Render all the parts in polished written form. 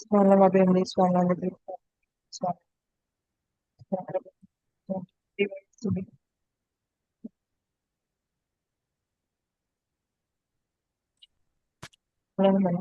Smaller maybe smaller maybe smaller to be smaller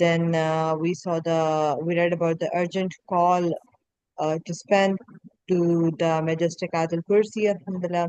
Then we read about the urgent call to spend to the majestic Ayatul Kursi alhamdulillah.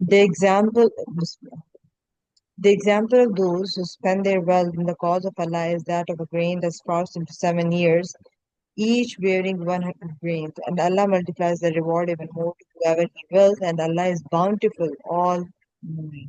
The example, the example of those who spend their wealth in the cause of Allah is that of a grain that sprouts into 7 years, each bearing 100 grains, and Allah multiplies the reward even more to whoever He wills, and Allah is bountiful, all knowing,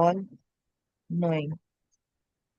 all knowing।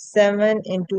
7 into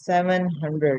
700।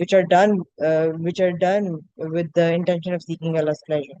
which are done with the intention of seeking Allah's pleasure।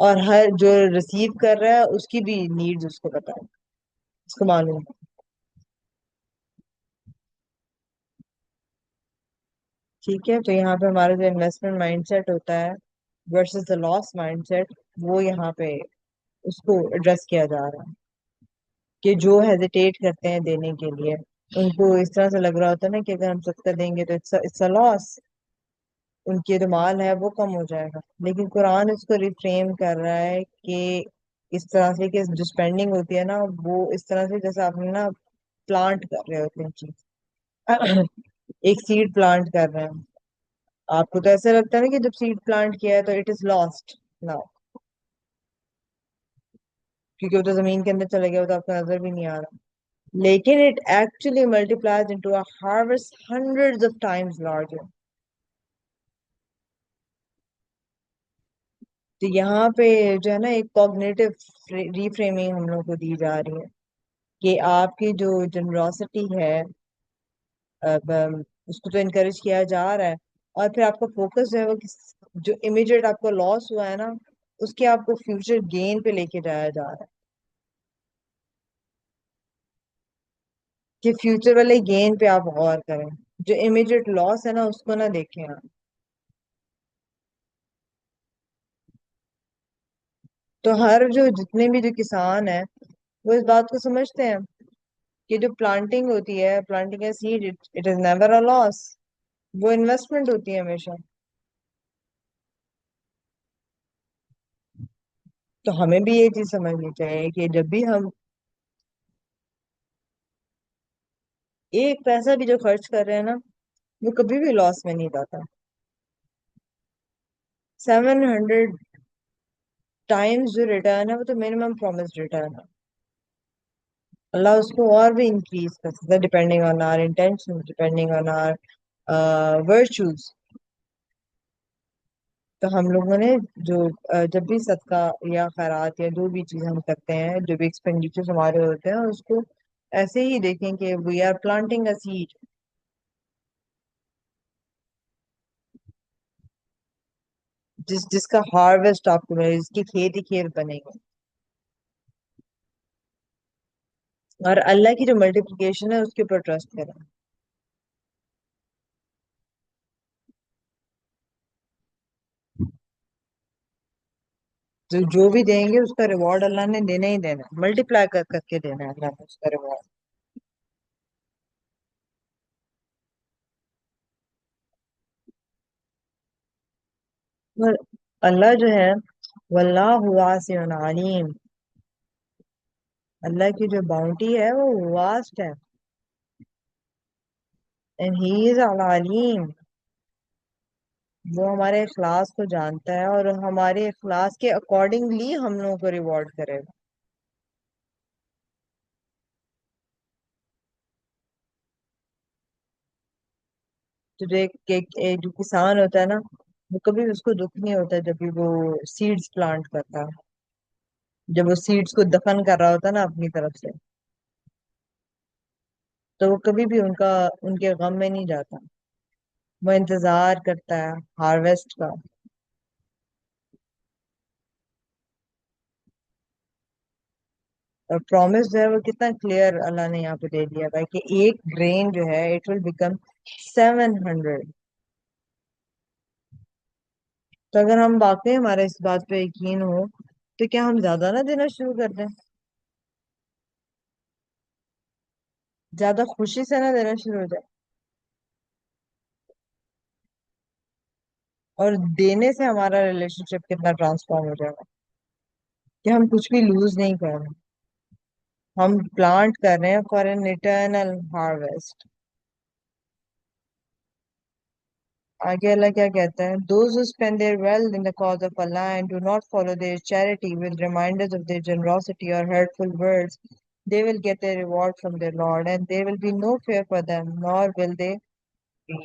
اور ہر جو receive کر رہا ہے اس کی بھی needs اس کو پتا ہے، اس کو معلوم ہے. ٹھیک ہے، تو یہاں پہ ہمارا جو انویسٹمنٹ مائنڈ سیٹ ہوتا ہے versus the loss mind set, وہ یہاں پہ اس کو ایڈریس کیا جا رہا ہے. کہ جو ہیزیٹیٹ کرتے ہیں دینے کے لیے، ان کو اس طرح سے لگ رہا ہوتا ہے نا کہ اگر ہم صدقہ دیں گے تو اٹس اے لاس، ان کی جو مال ہے وہ کم ہو جائے گا. لیکن قرآن اس کو ریفریم کر رہا ہے کہ اس طرح سے کہ جو اسپینڈنگ ہوتی ہے نا وہ اس طرح سے جیسے آپ نے نا پلانٹ کر رہے ہوتے ہیں چیز، ایک سیڈ پلانٹ کر رہے ہیں. آپ کو تو ایسا لگتا ہے نا کہ جب سیڈ پلانٹ کیا ہے تو اٹ از لاسٹ ناؤ، کیونکہ وہ تو زمین کے اندر چلے گیا، وہ تو آپ کو نظر بھی نہیں آ رہا. لیکن it actually multiplies into a harvest hundreds of times larger. تو یہاں پہ جو ہے نا ایک کوگنیٹو ریفریمنگ ہم لوگ کو دی جا رہی ہے کہ آپ کی جو جنرosity ہے، اب اس کو تو انکریج کیا جا رہا ہے، اور پھر آپ کا فوکس جو ہے وہ جو امیڈیٹ آپ کو لاس ہوا ہے نا اس کے آپ کو فیوچر گین پہ لے کے جایا جا رہا ہے، کہ فیوچر والے گین پہ آپ غور کریں، جو امیڈیٹ لاس ہے نا اس کو نہ دیکھیں آپ. تو ہر جو جتنے بھی جو کسان ہیں وہ اس بات کو سمجھتے ہیں کہ جو پلانٹنگ ہوتی ہے، planting a seed, it is never a loss, وہ انویسٹمنٹ ہوتی ہے ہمیشہ. تو ہمیں بھی یہ چیز سمجھنی چاہیے کہ جب بھی ہم ایک پیسہ بھی جو خرچ کر رہے ہیں نا وہ کبھی بھی لاس میں نہیں جاتا. 700 ٹائمز جو ریٹرن ہے وہ تو منیمم پرومس ریٹرن ہے. اللہ اس کو اور بھی انکریز کر سکتا ہے depending on are intention, depending on are virtues. تو ہم لوگوں نے جو جب بھی صدقہ یا خیرات یا جو بھی چیز ہم کرتے ہیں، جو بھی ایکسپینڈیچر ہمارے ہوتے ہیں، اس کو ایسے ہی دیکھیں کہ we are planting a seed, جس کا ہارویسٹ آپ کو ملے، جس کی کھیت ہی کھیت بنے گا. اور اللہ کی جو ملٹیپلیکیشن ہے اس کے اوپر ٹرسٹ کریں. جو بھی دیں گے اس کا ریوارڈ اللہ نے دینا ہی دینا ہے، ملٹی پلائی کر کر کے دینا ہے اللہ نے اس کا ریوارڈ. اور اللہ جو ہے واللہ واسع علیم، اللہ کی جو باؤنٹی ہے وہ واسٹ ہے. and he is العلیم، وہ ہمارے اخلاص کو جانتا ہے اور ہمارے اخلاص کے اکارڈنگلی ہم لوگوں کو ریوارڈ کرے گا. تو جو کسان ہوتا ہے نا وہ کبھی اس کو دکھ نہیں ہوتا جب بھی وہ سیڈز پلانٹ کرتا ہے، جب وہ سیڈز کو دفن کر رہا ہوتا ہے نا اپنی طرف سے، تو وہ کبھی بھی ان کے غم میں نہیں جاتا، وہ انتظار کرتا ہے ہارویسٹ کا. اور پرومس جو ہے وہ کتنا کلیئر اللہ نے یہاں پہ دے دیا تھا کہ ایک گرین جو ہے اٹ ول بیکم 700. تو اگر ہم واقعی ہمارا اس بات پہ یقین ہو تو کیا ہم زیادہ نہ دینا شروع کر دیں، زیادہ خوشی سے نہ دینا شروع ہو جائے، اور دینے سے ہمارا ریلیشن شپ کتنا ٹرانسفارم ہو جائے گا کہ ہم کچھ بھی لوز نہیں کر رہے، ہم پلانٹ کر رہے ہیں فار این اٹرنل ہارویسٹ. آگے اللہ کیا کہتا ہے؟ those who spend their wealth in the cause of Allah and do not follow their charity with reminders of their generosity or hurtful words, they will get their reward from their Lord and there will be no fear for them nor will they be.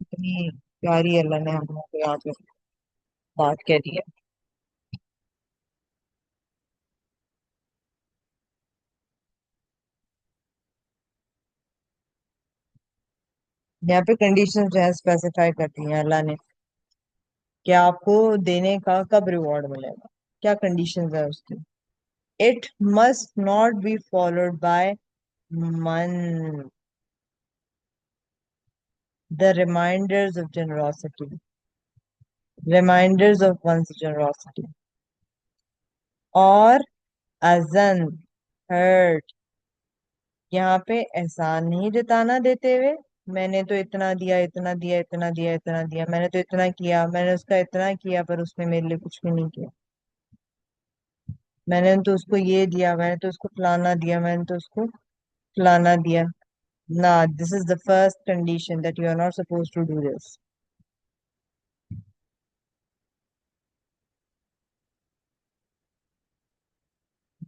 اتنی پیاری اللہ نے ہم لوگوں کو یہاں پہ بات کہہ دی ہے. یہاں پہ کنڈیشن جو ہے اسپیسیفائی کرتی ہیں اللہ نے کہ آپ کو دینے کا کب ریوارڈ ملے گا. کیا کنڈیشنز ہے اس کی؟ It must not be followed by من the reminders of generosity, reminders of one's generosity, اور ازن ہرٹ، یہاں پہ احسان نہیں جتانا دیتے ہوئے، میں نے تو اتنا دیا اتنا دیا اتنا دیا اتنا دیا، میں نے تو اتنا کیا، میں نے اس کا اتنا کیا پر اس نے میرے لیے کچھ بھی نہیں کیا، میں نے تو اس کو یہ دیا، میں نے تو اس کو فلانا دیا، میں نے تو اس کو فلانا دیا. نہ، this is the first condition that you are not suppose to do this.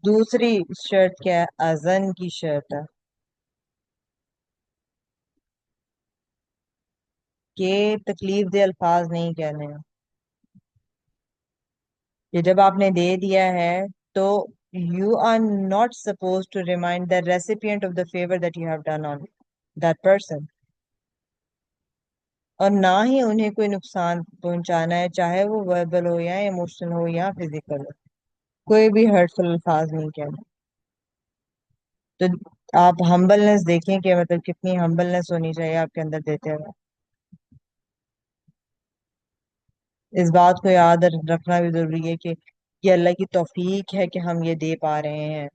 دوسری شرط کیا ہے؟ ازن کی شرط ہے کہ تکلیف دہ الفاظ نہیں کہنے ہیں. کہ جب آپ نے دے دیا ہے تو you are not suppose to remind the recipient of the favour that you have done on that person, اور نہ ہی انہیں کوئی نقصان پہنچانا ہے، چاہے وہ وربل ہو یا ایموشنل ہو یا فزیکل ہو، کوئی بھی ہرٹفل الفاظ نہیں کہنا. تو آپ ہمبلنس دیکھیں کہ مطلب کتنی ہمبلنس ہونی چاہیے آپ کے اندر دیتے ہوئے. اس بات کو یاد رکھنا بھی ضروری ہے کہ یہ اللہ کی توفیق ہے کہ ہم یہ دے پا رہے ہیں،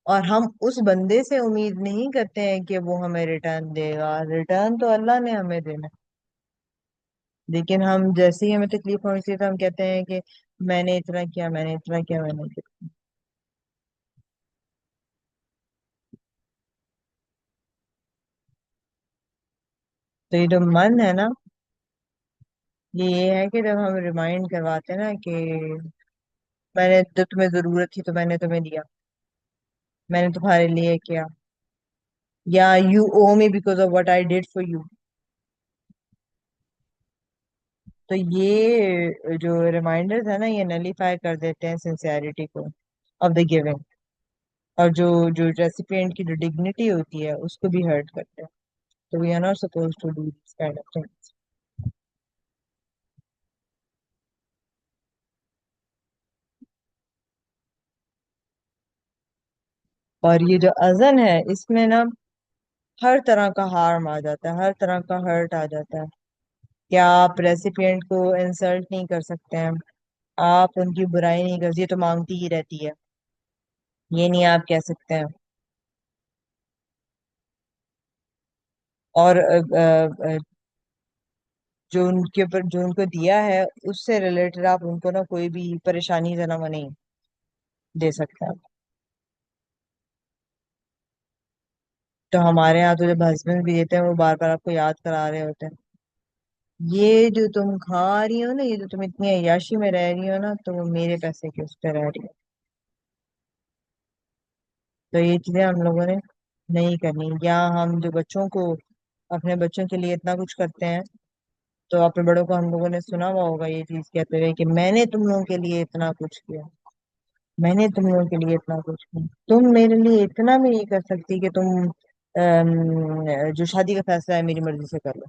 اور ہم اس بندے سے امید نہیں کرتے ہیں کہ وہ ہمیں ریٹرن دے گا، ریٹرن تو اللہ نے ہمیں دینا. لیکن ہم جیسے ہی ہمیں تکلیف پہنچتی ہے تو ہم کہتے ہیں کہ میں نے اتنا کیا، میں نے اتنا کیا، میں نے کیا. تو یہ جو من ہے نا، یہ ہے کہ جب ہم ریمائنڈ کرواتے ہیں نا کہ میں نے، جب تمہیں ضرورت تھی تو میں نے تمہیں دیا، میں نے تمہارے لیے کیا، یا you O me because of what I did for you. تو یہ جو ریمائنڈرز ہے نا، یہ نلیفائی کر دیتے ہیں سنسیئرٹی کو آف دا گیونگ، اور جو ریسیپینٹ کی جو ڈگنیٹی ہوتی ہے اس کو بھی ہرٹ کرتے ہیں. تو we are not suppose to do this kind of things. اور یہ جو اذن ہے اس میں نا ہر طرح کا ہارم آ جاتا ہے، ہر طرح کا ہرٹ آ جاتا ہے. کیا آپ ریسیپینٹ کو انسلٹ نہیں کر سکتے ہیں؟ آپ ان کی برائی نہیں کر، یہ تو مانگتی ہی رہتی ہے، یہ نہیں آپ کہہ سکتے ہیں. اور جو ان کے اوپر جو ان کو دیا ہے اس سے ریلیٹڈ آپ ان کو نا کوئی بھی پریشانی سے نہ وہ نہیں دے سکتا. تو ہمارے یہاں تو جب ہسبینڈ بھی دیتے ہیں وہ بار بار آپ کو یاد کرا رہے ہوتے ہیں، یہ جو تم کھا رہی ہو نا، یہ جو تم اتنی عیاشی میں رہ رہی ہو نا، تو وہ میرے پیسے کے اس پہ رہ رہی ہو. تو یہ چیزیں ہم لوگوں نے نہیں کرنی. یا ہم جو بچوں کو، اپنے بچوں کے لیے اتنا کچھ کرتے ہیں، تو اپنے بڑوں کو ہم لوگوں نے سنا ہوا ہوگا یہ چیز کہتے ہوئے کہ میں نے تم لوگوں کے لیے اتنا کچھ کیا، میں نے تم لوگوں کے لیے اتنا کچھ کیا، تم میرے لیے اتنا بھی نہیں کر سکتی کہ تم جو شادی کا فیصلہ ہے میری مرضی سے کر لو.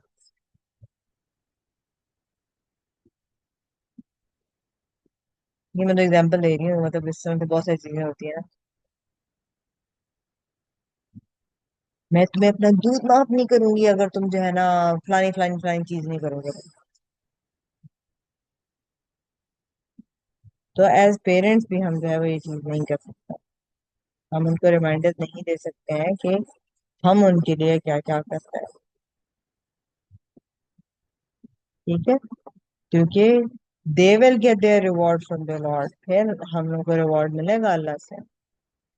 یہ میں تو اگزامپل دے رہی ہوں، مطلب اس طرح سے بہت ساری چیزیں ہوتی ہیں نا. میں تمہیں اپنا دودھ معاف نہیں کروں گی اگر تم جو ہے نا فلانی فلانی فلانی چیز نہیں کرو گے. تو ایز پیرنٹس بھی ہم جو ہے وہ یہ چیز نہیں کر سکتے. ہم ان کو ریمائنڈر نہیں دے سکتے ہیں کہ ہم ان کے لیے کیا کیا کرتے ہیں. ٹھیک ہے، کیونکہ they will get their reward from the lord, پھر ہم لوگ کو ریوارڈ ملے گا اللہ سے.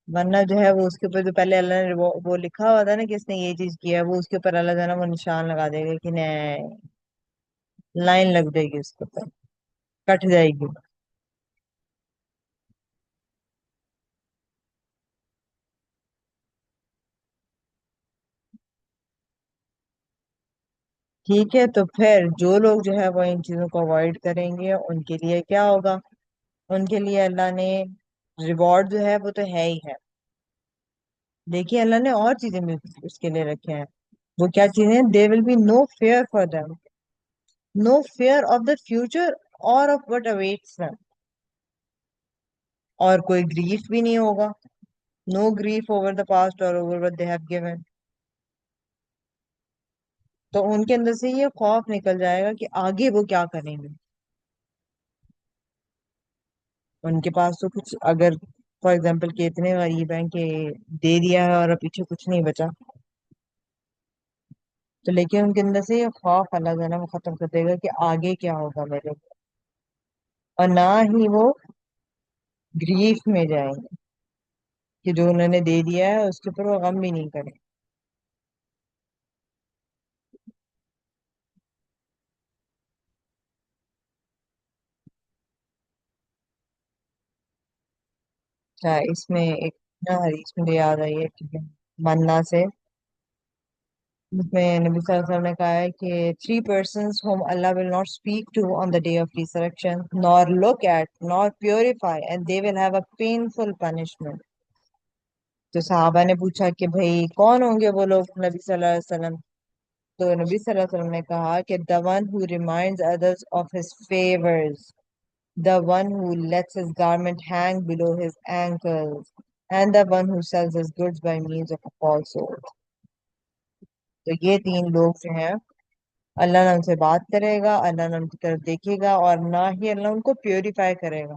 ورنہ جو ہے وہ اس کے اوپر جو پہلے اللہ نے وہ لکھا ہوا تھا نا کہ اس نے یہ چیز کیا ہے، وہ اس کے اوپر اللہ جو ہے نا وہ نشان لگا دے گا کہ نہیں، لائن لگ جائے گی اس کے اوپر، کٹ جائے گی. ٹھیک ہے، تو پھر جو لوگ جو ہے وہ ان چیزوں کو اوائڈ کریں گے ان کے لیے کیا ہوگا؟ ان کے لیے اللہ نے ریوارڈ جو ہے وہ تو ہے ہی ہے. دیکھیے اللہ نے اور چیزیں بھی اس کے لیے رکھے ہیں. وہ کیا چیزیں؟ They will be no fear for them, no fear of the future اور آف وٹ اویٹس them. اور کوئی گریف بھی نہیں ہوگا. No grief over the past اور over what they have given. تو ان کے اندر سے یہ خوف نکل جائے گا کہ آگے وہ کیا کریں گے. ان کے پاس تو کچھ اگر فار ایگزامپل کہ اتنے غریب ہیں کہ دے دیا ہے اور اب پیچھے کچھ نہیں بچا، تو لیکن ان کے اندر سے یہ خوف اللہ جو ہے نا وہ ختم کر دے گا کہ آگے کیا ہوگا میرے. اور نہ ہی وہ گریف میں جائیں گے کہ جو انہوں نے دے دیا ہے اس کے اوپر وہ غم بھی نہیں کرے. اچھا، اس میں ایک نا حدیث مجھے یاد آئی ہے ٹھیک ہے، منا سے. اس میں نبی صلی اللہ علیہ وسلم نے کہا ہے کہ three persons whom Allah will not speak to on the day of resurrection, nor look at, nor purify, and they will have a painful punishment. تو صحابہ نے پوچھا کہ بھئی کون ہوں گے وہ لوگ نبی صلی اللہ علیہ وسلم. تو نبی صلی اللہ علیہ وسلم نے کہا کہ the one who reminds others of his favors, the one who lets his garment hang below his ankles, and the one who sells his goods by means of a falsehood. تو یہ تین لوگ جو ہیں اللہ نہ ان سے بات کرے گا، اللہ نہ ان کی طرف دیکھے گا، اور نہ ہی اللہ ان کو پیوریفائی کرے گا.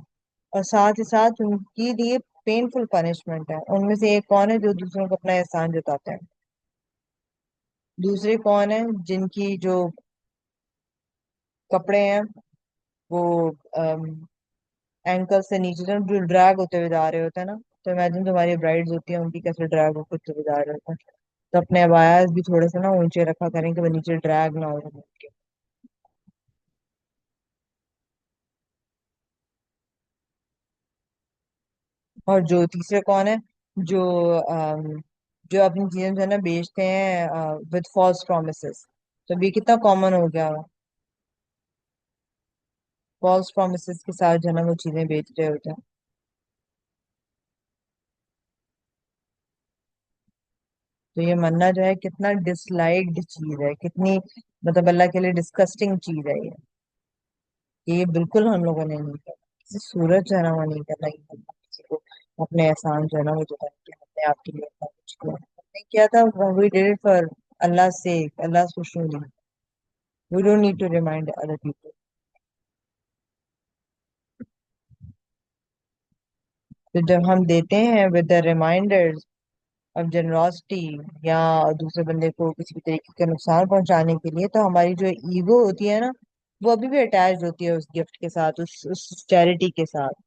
اور ساتھ ہی ساتھ ان کے لیے پینفل پنشمنٹ ہے. ان میں سے ایک کون ہے جو دوسروں کو اپنا احسان جتاتے ہیں. دوسرے کون ہیں جن کی جو کپڑے ہیں وہ اینکل سے نیچے جو ڈریگ ہوتے ہوئے جا رہے ہوتے ہیں نا. تو امیجن تمہاری برائڈز ہوتی ہیں ان کی کیسے ڈریگ ہوتے ہوئے جا رہے ہوتے ہیں. تو اپنے عبایاز بھی تھوڑے سے نا اونچے رکھا کریں کہ وہ نیچے ڈریگ نہ ہو ان کے. اور جو تیسرے کون ہے جو آم، جو اپنی چیزیں جو ہے نا بیچتے ہیں وتھ فالس پرومسز. تو ابھی کتنا کامن ہو گیا. فالس پرومسز کے ساتھ جو ہے نا وہ چیزیں بیچ رہے ہوتے ہیں. تو یہ مننا جو ہے کتنا ڈس لائکڈ چیز ہے، کتنی مطلب اللہ کے لیے ڈسکسٹنگ چیز ہے یہ. کہ یہ بالکل ہم لوگوں نے نہیں کرنا، کسی صورت جو ہے نا وہ نہیں کرنا. یہ کرنا کسی کو اپنے احسان جو ہے نا وہ جتا کے ہم نے آپ کے لیے اتنا کچھ کیا ہم نے کیا تھا. وی ڈیڈ اٹ فار اللہ سے، اللہ خوشنودی. We don't need to remind other people. تو جب ہم دیتے ہیں ود دا ریمائنڈر آف جنرosity یا دوسرے بندے کو کسی بھی طریقے کا نقصان پہنچانے کے لیے، تو ہماری جو ایگو ہوتی ہے نا وہ ابھی بھی اٹیچ ہوتی ہے اس گفٹ کے ساتھ، اس چیریٹی کے ساتھ،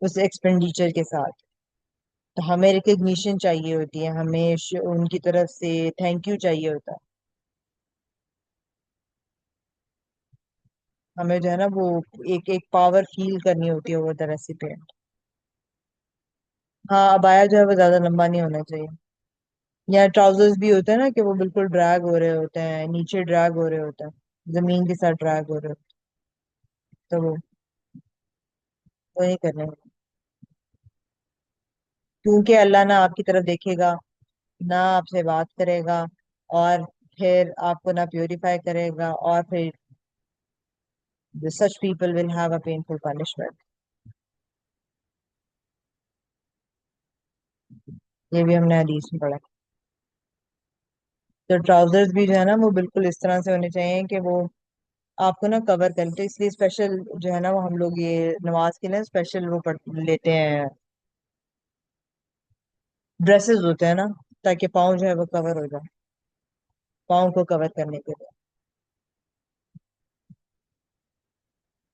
اس ایکسپینڈیچر کے ساتھ. تو ہمیں ریکگنیشن چاہیے ہوتی ہے، ہمیں ان کی طرف سے تھینک یو چاہیے ہوتا ہے. ہمیں جو ہے نا وہ ایک ایک پاور فیل کرنی ہوتی ہے وہ دا ریسیپینٹ. ہاں ابایا جو ہے وہ زیادہ لمبا نہیں ہونا چاہیے. یا ٹراؤزرز بھی ہوتے ہیں نا کہ وہ بالکل ڈریگ ہو رہے ہوتے ہیں، نیچے ڈریگ ہو رہے ہوتے ہیں، زمین کے ساتھ ڈریگ ہو رہے ہوتے ہیں. تو وہ نہیں کرنے ہوتے. کیونکہ اللہ نہ آپ کی طرف دیکھے گا، نہ آپ سے بات کرے گا، اور پھر آپ کو نہ پیوریفائی کرے گا، اور پھر such people will have a painful punishment. یہ بھی ہم نے حدیث میں پڑھا. تو ٹراؤزرز بھی جو ہے نا وہ بالکل اس طرح سے ہونے چاہیے کہ وہ آپ کو نا کور کریں. تو اس لیے اسپیشل جو ہے نا وہ ہم لوگ یہ نماز کے لیے اسپیشل وہ لیتے ہیں ڈریسز ہوتے ہیں نا، تاکہ پاؤں جو ہے وہ کور ہو جائے، پاؤں کو کور کرنے کے لیے.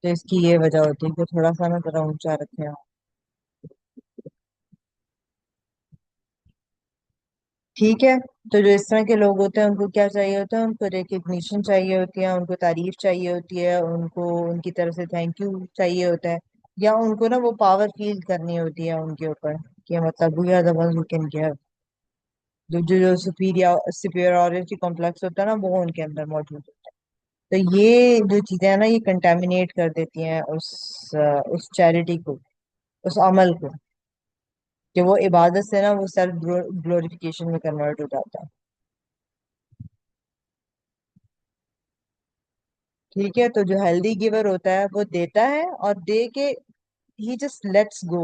تو اس کی یہ وجہ ہوتی ہے کہ تھوڑا سا نا ذرا اونچا رکھے آپ. ٹھیک ہے. تو جو اس طرح کے لوگ ہوتے ہیں ان کو کیا چاہیے ہوتا ہے؟ ان کو ریکگنیشن چاہیے ہوتی ہے، ان کو تعریف چاہیے ہوتی ہے، ان کو ان کی طرف سے تھینک یو چاہیے ہوتا ہے، یا ان کو نا وہ پاور فیل کرنی ہوتی ہے ان کے اوپر کہ مطلب we are the ones who can give. جو سپیریورٹی کمپلیکس ہوتا ہے نا وہ ان کے اندر موجود ہوتا ہے. تو یہ جو چیزیں ہیں نا یہ کنٹامینیٹ کر دیتی ہیں اس چیریٹی کو، اس عمل کو، کہ وہ عبادت سے نا وہ سیلف گلوریفیکیشن میں کنورٹ ہو جاتا ہے. ٹھیک ہے. تو جو ہیلدی گیور ہوتا ہے وہ دیتا ہے، اور دے کے he just lets go.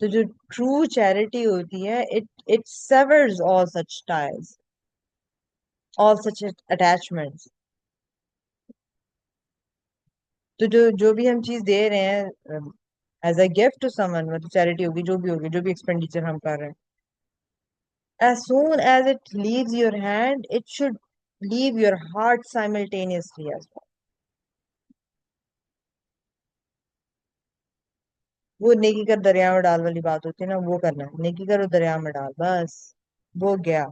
تو جو ٹرو چیریٹی ہوتی ہے it savers all such ties, all such attachments. تو جو بھی ہم چیز دے رہے ہیں ایز اے گفٹ ٹو سمن، مطلب چیریٹی ہوگی جو بھی ایکسپینڈیچر ہم کر رہے ہیں، as soon as it leaves your hand it should leave your heart simultaneously as well. وہ نیکی کر دریا میں ڈال والی بات ہوتی ہے نا، وہ کرنا ہے، نیکی کرو دریا میں ڈال، بس وہ گیا.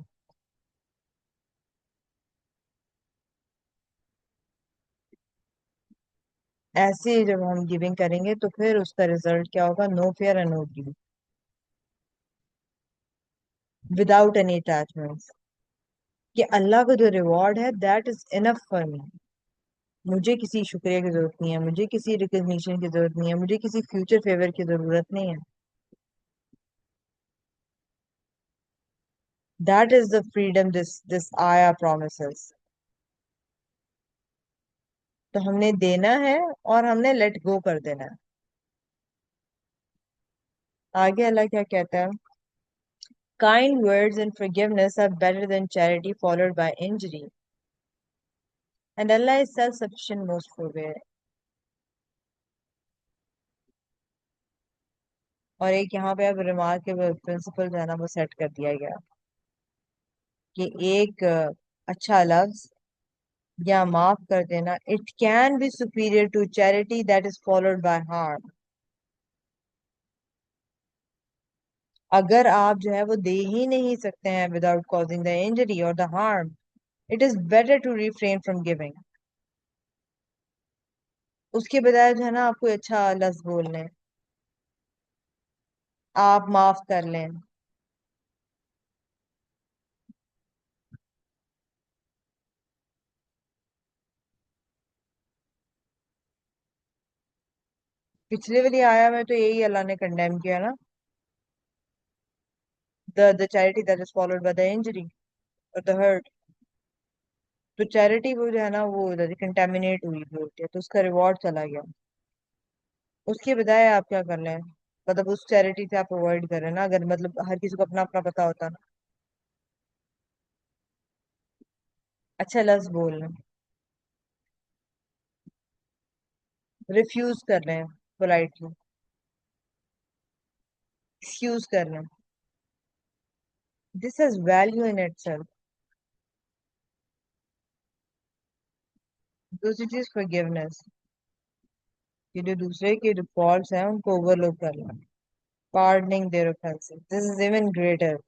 ایسے ہی جب ہم گیونگ کریں گے تو پھر اس کا ریزلٹ کیا ہوگا؟ No fear and no give, without any attachment. کہ اللہ کا جو ریوارڈ ہے that is enough for me. مجھے کسی شکریہ کی ضرورت نہیں ہے، مجھے کسی ریکگنیشن کی ضرورت نہیں ہے، مجھے کسی فیوچر فیور کی ضرورت نہیں ہے. دیٹ از دا فریڈم دس آیا پرومسز. تو ہم نے دینا ہے اور ہم نے لیٹ گو کر دینا ہے. آگے اللہ کیا کہتا ہے؟ Kind words and forgiveness are better than charity followed by injury. And Allah is self-sufficient, most forbearing. اور ایک یہاں پہ اب ریمارکیبل پرنسپل جو ہے نا وہ سیٹ کر دیا گیا کہ ایک اچھا لفظ یا معاف کر دینا it can be superior to charity that is followed by harm. اگر آپ جو ہے وہ دے ہی نہیں سکتے ہیں without causing the injury or the harm, it is better to refrain from giving. اس کے بجائے جو ہے نا آپ کوئی اچھا لفظ بول لیں، آپ معاف کر لیں. پچھلے والی آیا میں تو یہی اللہ نے کنڈیم کیا نا، the charity that is followed by the injury or the hurt. تو چیریٹی وہ جو ہے نا وہ کنٹامینیٹ ہوئی بھی ہوتی ہے تو اس کا ریوارڈ چلا گیا. اس کے بجائے آپ کیا کر لیں، مطلب اس چیریٹی سے آپ اوائڈ کریں نا. اگر مطلب ہر کسی کو اپنا اپنا پتا ہوتا نا، اچھا لفظ بول لیں، ریفیوز کر لیں پولائٹلی، ایکسکیوز کر لیں. This has value in it self. دوسری چیز forgiveness، کہ جو دوسرے کے جو فالٹس ہیں ان کو اوور لوک کر لیں. pardoning their offenses. This is even greater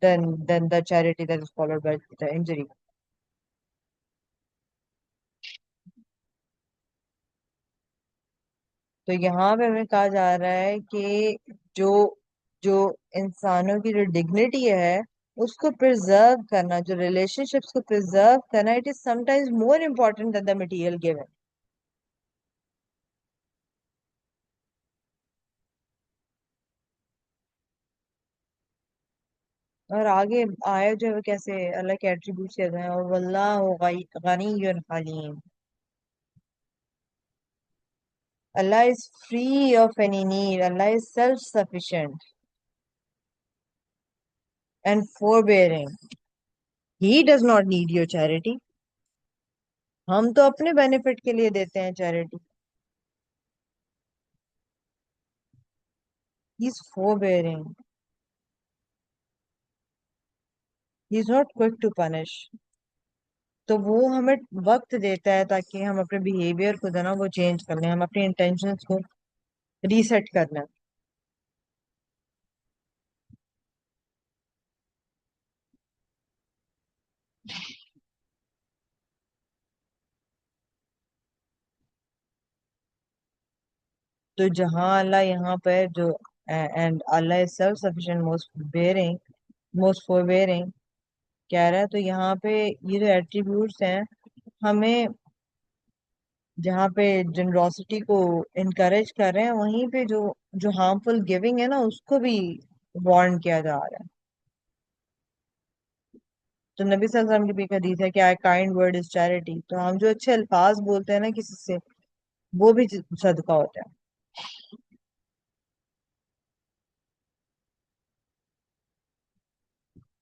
than the charity that is followed by the injury. تو یہاں پہ ہمیں کہا جا رہا ہے کہ جو جو انسانوں کی جو ڈگنیٹی ہے اس کو پرزرو کرنا، جو ریلیشن شپس کو پرزرو کرنا، it is sometimes more important than the material given. اور آگے آیا جو ہے وہ کیسے اللہ کے ایٹریبیوٹس کہتے ہیں، اور واللہ غنی حلیم. Allah is free of any need. Allah is self-sufficient and forbearing. He does not need your charity. ہم تو اپنے بینیفٹ کے لیے دیتے ہیں charity. He is forbearing. He is not quick to punish. تو وہ ہمیں وقت دیتا ہے تاکہ ہم اپنے بیہیویئر کو جو ہے نا وہ چینج کر لیں، ہم اپنے انٹینشنز کو ریسیٹ کر لیں. تو جہاں اللہ یہاں پہ جو اینڈ اللہ is self sufficient most forbearing کہہ رہا ہے، تو یہاں پہ یہ جو ایٹریبیوٹس ہیں ہمیں جہاں پہ جنروسٹی کو انکریج کر رہے ہیں وہیں پہ جو جو ہارمفل گیونگ ہے نا اس کو بھی وارن کیا جا رہا ہے. تو نبی صلی اللہ علیہ وسلم کی بھی ایک حدیث ہے کہ I kind word is charity. تو ہم جو اچھے الفاظ بولتے ہیں نا کسی سے وہ بھی صدقہ ہوتا ہے.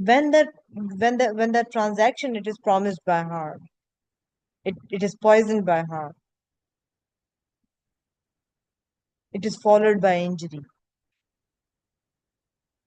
when the when the transaction it is promised by harm, it is poisoned by harm, it is followed by injury।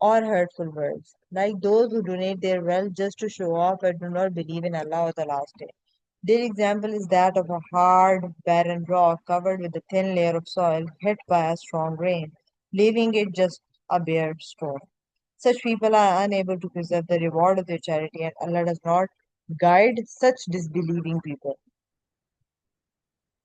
Or hurtful words, like those who donate their wealth just to show off and do not believe in Allah or the last day. Their example is that of a hard, barren rock covered with a thin layer of soil hit by a strong rain, leaving it just a bare stone. Such people are unable to preserve the reward of their charity, and Allah does not guide such disbelieving people.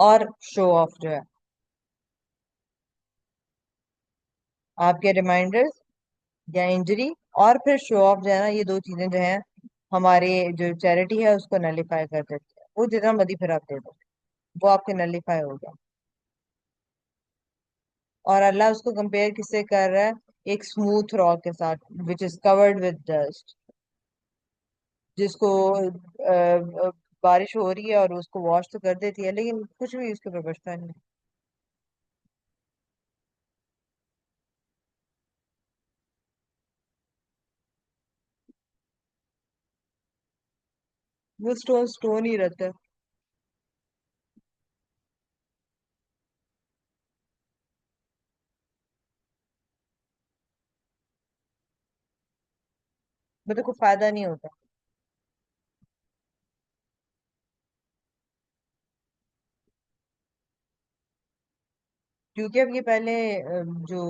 اور شو of جو ہے، آپ کے reminders یا injury, اور پھر شو of جو ہے نا، یہ دو چیزیں جو ہیں ہمارے جو چیریٹی ہے اس کو نلیفائی کر دیتی ہے. وہ جتنا مرضی پھر آپ دے دو، وہ آپ کے نلیفائی ہو گیا. اور اللہ اس کو کمپیئر کس سے کر رہا ہے؟ ایک اسموتھ راک کے ساتھ which is covered with dust، جس کو بارش ہو رہی ہے اور اس کو واش تو کر دیتی ہے لیکن کچھ بھی اس کے اوپر بچتا نہیں. وہ اسٹون اسٹون ہی رہتا ہے. مطلب کوئی فائدہ نہیں ہوتا. کیونکہ اب یہ پہلے جو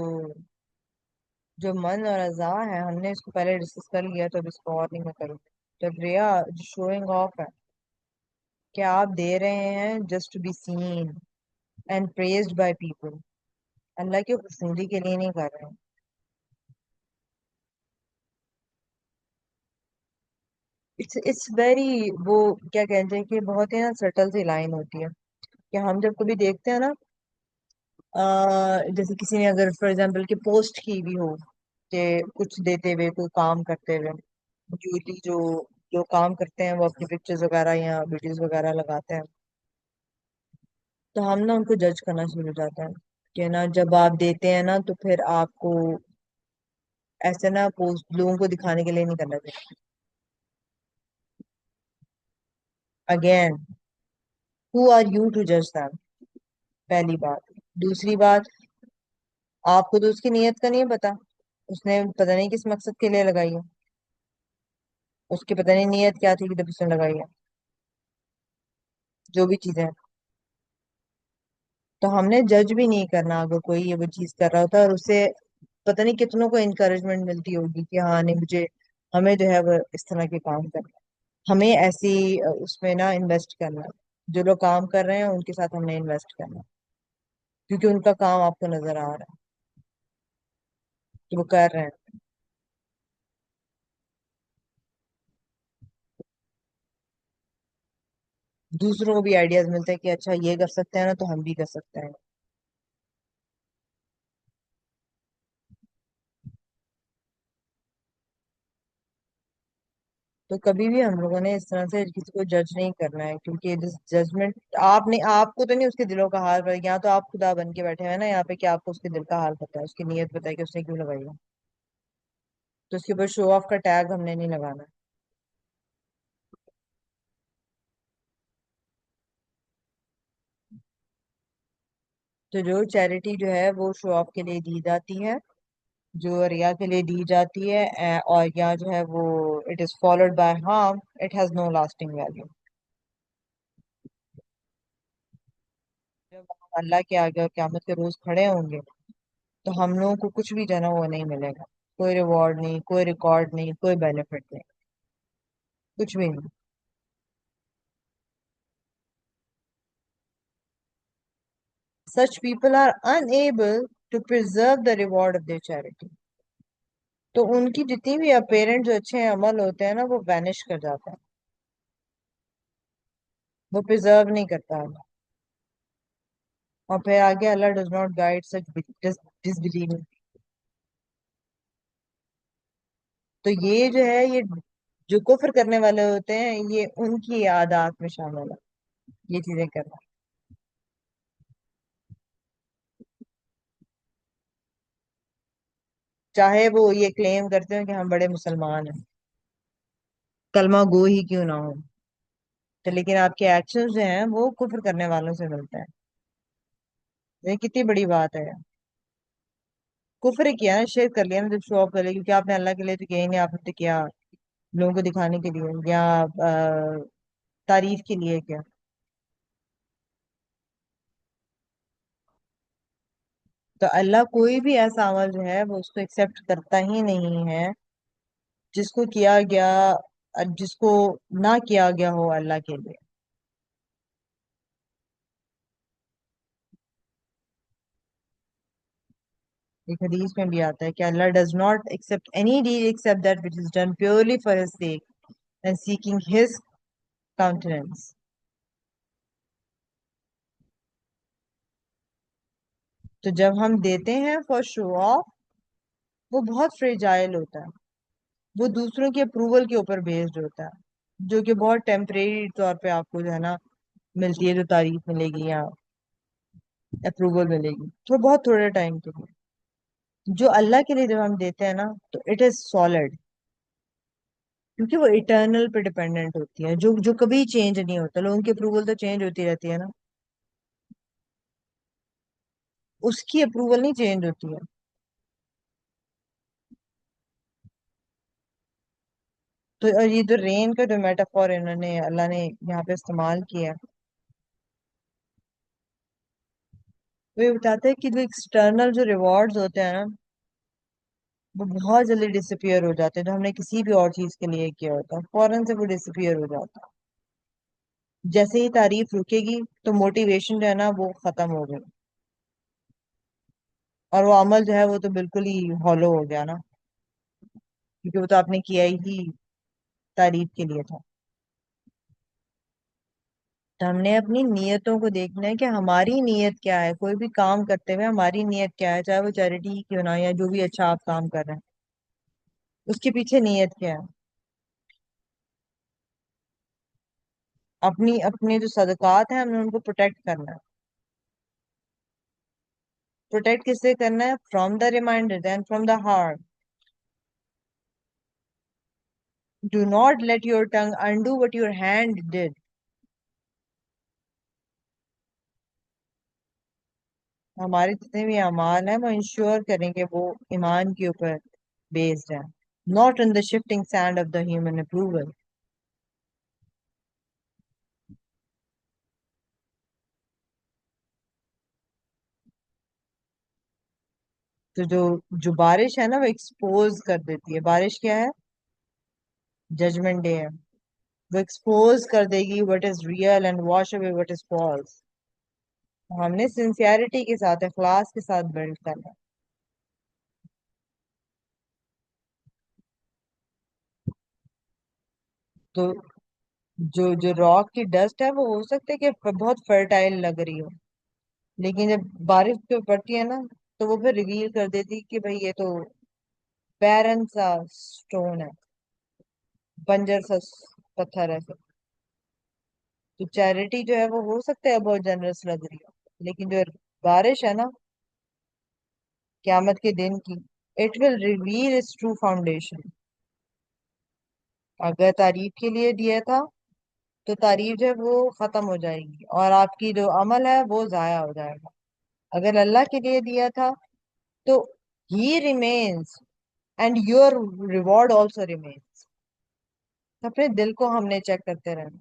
جو من اور اعضاء ہے ہم نے اس کو پہلے ڈسکس کر لیا، تو اب اس کو اور نہیں میں کروں. جب ریا جو شوئنگ آف ہے، کیا آپ دے رہے ہیں just to be seen and praised by people, اللہ کی خوشنودی کے لیے نہیں کر رہے ہیں. اٹس ویری، وہ کیا کہتے ہیں کہ بہت ہی نا سٹل سی لائن ہوتی ہے کہ ہم جب کبھی دیکھتے ہیں نا، جیسے کسی نے اگر فار ایگزامپل کہ پوسٹ کی بھی ہو کہ کچھ دیتے ہوئے، کوئی کام کرتے ہوئے، یوزلی جو جو کام کرتے ہیں وہ اپنی پکچرز وغیرہ یا ویڈیوز وغیرہ لگاتے ہیں، تو ہم نا ان کو جج کرنا شروع ہو جاتا ہے کہ نا جب آپ دیتے ہیں نا تو پھر آپ کو ایسے نا پوسٹ لوگوں کو دکھانے کے لیے نہیں کرنا چاہیے. Again, who are you to جج them؟ پہلی بات. دوسری بات، آپ کو تو اس کی نیت کا نہیں پتا، اس نے پتہ نہیں کس مقصد کے لیے لگائی ہے، اس کی پتہ نہیں نیت کیا تھی کہ جب اس نے لگائی ہے، جو بھی چیزیں ہیں. تو ہم نے جج بھی نہیں کرنا اگر کوئی یہ وہ چیز کر رہا ہوتا ہے اور اسے پتہ نہیں کتنوں کو انکریجمنٹ ملتی ہوگی کہ ہاں نہیں مجھے، ہمیں جو ہے وہ اس طرح کے کام کرنا ہے. ہمیں ایسی اس میں نا انویسٹ کرنا ہے. جو لوگ کام کر رہے ہیں ان کے ساتھ ہم نے انویسٹ کرنا ہے، کیونکہ ان کا کام آپ کو نظر آ رہا ہے کہ وہ کر رہے ہیں. دوسروں کو بھی آئیڈیاز ملتے ہیں کہ اچھا یہ کر سکتے ہیں نا تو ہم بھی کر سکتے ہیں. تو کبھی بھی ہم لوگوں نے اس طرح سے کسی کو جج نہیں کرنا ہے، کیونکہ ججمنٹ آپ نے، آپ کو تو نہیں اس کے دلوں کا حال پتا، یا تو آپ خدا بن کے بیٹھے ہیں نا یہاں پہ کہ آپ کو اس کے دل کا حال پتا ہے، اس کی نیت پتا ہے کہ اس نے کیوں لگائی ہے. تو اس کے اوپر شو آف کا ٹیگ ہم نے نہیں لگانا. تو جو چیریٹی جو ہے وہ شو آف کے لیے دی جاتی ہے، جو ریا کے لیے دی جاتی ہے، اور یا جو ہے وہ it is followed by harm, it has no lasting value. جب ہم اللہ کے آگے اور قیامت کے روز کھڑے ہوں گے تو ہم لوگوں کو کچھ بھی جو ہے نا وہ نہیں ملے گا. کوئی ریوارڈ نہیں، کوئی ریکارڈ نہیں، کوئی بینیفٹ نہیں، کچھ بھی نہیں. Such people are unable to preserve the reward of their charity. تو ان کی جتنی بھی اپیرنٹ جو اچھے عمل ہوتے ہیں نا وہ وینش کر جاتا ہے، وہ پرزرو نہیں کرتا اللہ. اور پھر آگے اللہ does not guide such disbelieving. تو یہ جو ہے یہ جو کفر کرنے والے ہوتے ہیں یہ ان کی عادات میں شامل ہے یہ چیزیں کرنا. چاہے وہ یہ کلیم کرتے ہیں کہ ہم بڑے مسلمان ہیں، کلمہ گو ہی کیوں نہ ہو، تو لیکن آپ کے ایکشن جو ہیں وہ کفر کرنے والوں سے ملتے ہیں. یہ کتنی بڑی بات ہے. کفر ہی کیا نا، شرک کر لیا نا جب شو آف کر لیا، کیونکہ آپ نے اللہ کے لیے تو کیا ہی نہیں، آپ نے تو کیا لوگوں کو دکھانے کے لیے یا تعریف کے لیے کیا. تو اللہ کوئی بھی ایسا عمل جو ہے وہ اس کو ایکسپٹ کرتا ہی نہیں ہے جس کو کیا گیا، جس کو نہ کیا گیا ہو اللہ کے لیے. ایک حدیث میں بھی آتا ہے کہ اللہ does not accept any deed except that which is done purely for his sake and seeking his countenance. تو جب ہم دیتے ہیں فار شو آف، وہ بہت فریجائل ہوتا ہے، وہ دوسروں کے اپروول کے اوپر بیسڈ ہوتا ہے، جو کہ بہت ٹیمپریری طور پہ آپ کو جو ہے نا ملتی ہے، جو تعریف ملے گی یا اپروول ملے گی، تو بہت تھوڑے ٹائم کے لیے۔ جو اللہ کے لیے جب ہم دیتے ہیں نا تو اٹ از سالڈ، کیونکہ وہ اٹرنل پہ ڈیپینڈنٹ ہوتی ہے، جو کبھی چینج نہیں ہوتا۔ لوگوں کی اپروول تو چینج ہوتی رہتی ہے نا، اس کی اپروول نہیں چینج ہوتی ہے۔ تو اور یہ جو رین کا جو میٹافور انہوں نے اللہ نے یہاں پہ استعمال کیا، وہ یہ بتاتے ہیں کہ جو ایکسٹرنل جو ریوارڈز ہوتے ہیں نا، وہ بہت جلدی ڈسپیئر ہو جاتے ہیں۔ جو ہم نے کسی بھی اور چیز کے لیے کیا ہوتا ہے فوراً سے وہ ڈسپیئر ہو جاتا ہے۔ جیسے ہی تعریف رکے گی تو موٹیویشن جو ہے نا وہ ختم ہو گئی، اور وہ عمل جو ہے وہ تو بالکل ہی ہالو ہو گیا نا، کیونکہ وہ تو آپ نے کیا ہی تعریف کے لیے تھا۔ تو ہم نے اپنی نیتوں کو دیکھنا ہے کہ ہماری نیت کیا ہے، کوئی بھی کام کرتے ہوئے ہماری نیت کیا ہے، چاہے وہ چیریٹی ہی کیوں نہ ہو یا جو بھی اچھا آپ کام کر رہے ہیں، اس کے پیچھے نیت کیا ہے۔ اپنے جو صدقات ہیں ہم نے ان کو پروٹیکٹ کرنا ہے۔ پروٹیکٹ کس سے کرنا ہے؟ From the remainder and from the heart. Do not let your tongue undo what your hand did. ہمارے جتنے بھی اعمال ہیں وہ انشور کریں کہ وہ ایمان کے اوپر بیسڈ ہیں، not on the shifting sand of the human approval. تو جو بارش ہے نا وہ ایکسپوز کر دیتی ہے۔ بارش کیا ہے؟ ججمنٹ ڈے ہے، وہ ایکسپوز کر دے گی what is real and wash away what is false. ہم نے سنسیئرٹی کے ساتھ، اخلاص کے ساتھ بلڈ کرنا ہے۔ تو جو راک کی ڈسٹ ہے وہ ہو سکتا ہے کہ بہت فرٹائل لگ رہی ہو، لیکن جب بارش پہ پڑتی ہے نا تو وہ پھر ریویل کر دیتی کہ بھئی یہ تو بیرن سا سٹون ہے، بنجر سا پتھر ہے۔ تو چیریٹی جو ہے وہ ہو سکتا ہے بہت جنرس لگ رہی ہو، لیکن جو بارش ہے نا قیامت کے دن کی، it will reveal its true foundation. اگر تعریف کے لیے دیا تھا تو تعریف جو ہے وہ ختم ہو جائے گی، اور آپ کی جو عمل ہے وہ ضائع ہو جائے گا۔ اگر اللہ کے لیے دیا تھا تو he remains and your reward also remains. اپنے دل کو ہم نے چیک کرتے رہنا،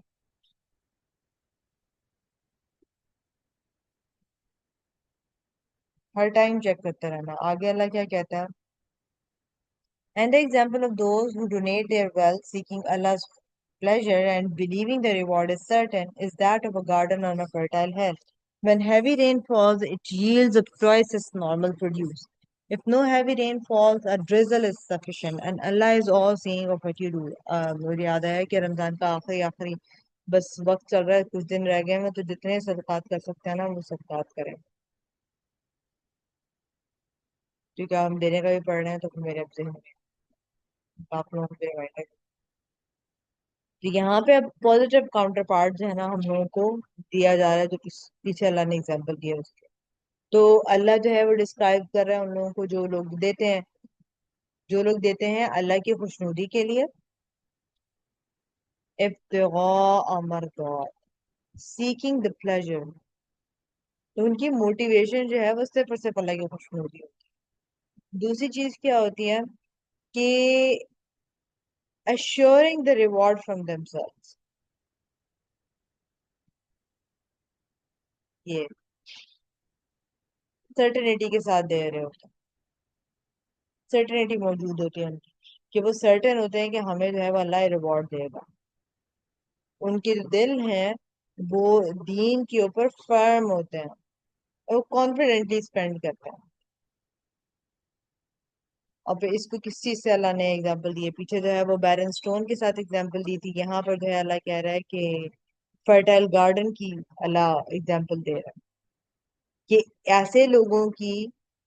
ہر ٹائم چیک کرتے رہنا۔ آگے اللہ کیا کہتا ہے؟ And the example of those who donate their wealth seeking Allah's pleasure and believing the reward is certain is that of a garden on a fertile hill. When heavy rain falls, it yields up twice its normal produce. If no heavy rain falls, a drizzle is sufficient, and Allah is all seeing of what you do. مجھے یاد آیا کہ رمضان کا آخری بس وقت چل رہا ہے، کچھ دن رہ گئے ہیں، تو جتنے صدقات کر سکتے ہیں نا وہ صدقات کریں، کیونکہ ہم دینے کا بھی پڑھ رہے ہیں تو پھر میرے اب ذہن میں آپ لوگوں کو ریمائنڈر۔ تو یہاں پہ اب پازیٹیو کاؤنٹر پارٹ جو ہے نا ہم لوگوں کو دیا جا رہا ہے، جو پیچھے اللہ نے اگزامپل دیا اس کے۔ تو اللہ جو ہے وہ ڈسکرائب کر رہا ہے ان لوگوں کو جو لوگ دیتے ہیں اللہ کی خوشنودی کے لیے، ابتغاء مرضات، سیکنگ دا پلیجر، تو ان کی موٹیویشن جو ہے وہ صرف اور صرف اللہ کی خوشنودی ہوتی ہے۔ دوسری چیز کیا ہوتی ہے کہ assuring the reward from themselves، یہ سرٹنٹی کے ساتھ دے رہے ہوتے ہیں، سرٹنٹی موجود ہوتی ہے ان کی، کہ وہ سرٹن ہوتے ہیں کہ ہمیں جو ہے وہ اللہ ریوارڈ دے گا۔ ان کے جو دل ہیں وہ دین کے اوپر فرم ہوتے ہیں، اور وہ کانفیڈنٹلی اسپینڈ کرتے ہیں۔ اور پھر اس کو کس چیز سے اللہ نے اگزامپل دی ہے؟ پیچھے جو ہے وہ بیرن سٹون کے ساتھ اگزامپل دی تھی، یہاں پر جو ہے اللہ کہہ رہا ہے کہ فرٹائل گارڈن کی اللہ اگزامپل دے رہا ہے کہ ایسے لوگوں کی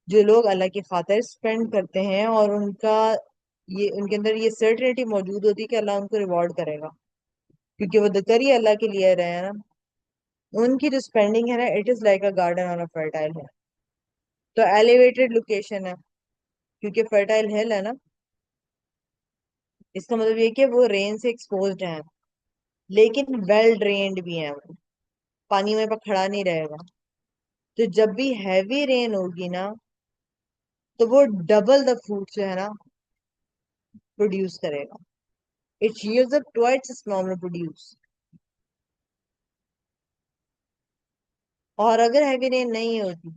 جو لوگ اللہ کی خاطر اسپینڈ کرتے ہیں اور ان کا یہ ان کے اندر یہ سرٹنٹی موجود ہوتی ہے کہ اللہ ان کو ریوارڈ کرے گا، کیونکہ وہ کر ہی اللہ کے لیے رہے ہیں نا، ان کی جو اسپینڈنگ ہے نا it is like a garden on a fertile ہے. تو ایلیویٹڈ لوکیشن ہے کیونکہ فرٹائل ہل ہے نا، اس کا مطلب یہ کہ وہ رین سے ایکسپوزڈ ہیں لیکن ویل ڈرینڈ بھی ہیں، وہ پانی میں پہ کھڑا نہیں رہے گا. تو جب بھی ہیوی رین ہوگی نا تو وہ ڈبل دا فروٹ جو ہے نا پروڈیوس کرے گا. It yields up twice its normal produce. اور اگر ہیوی رین نہیں ہوتی،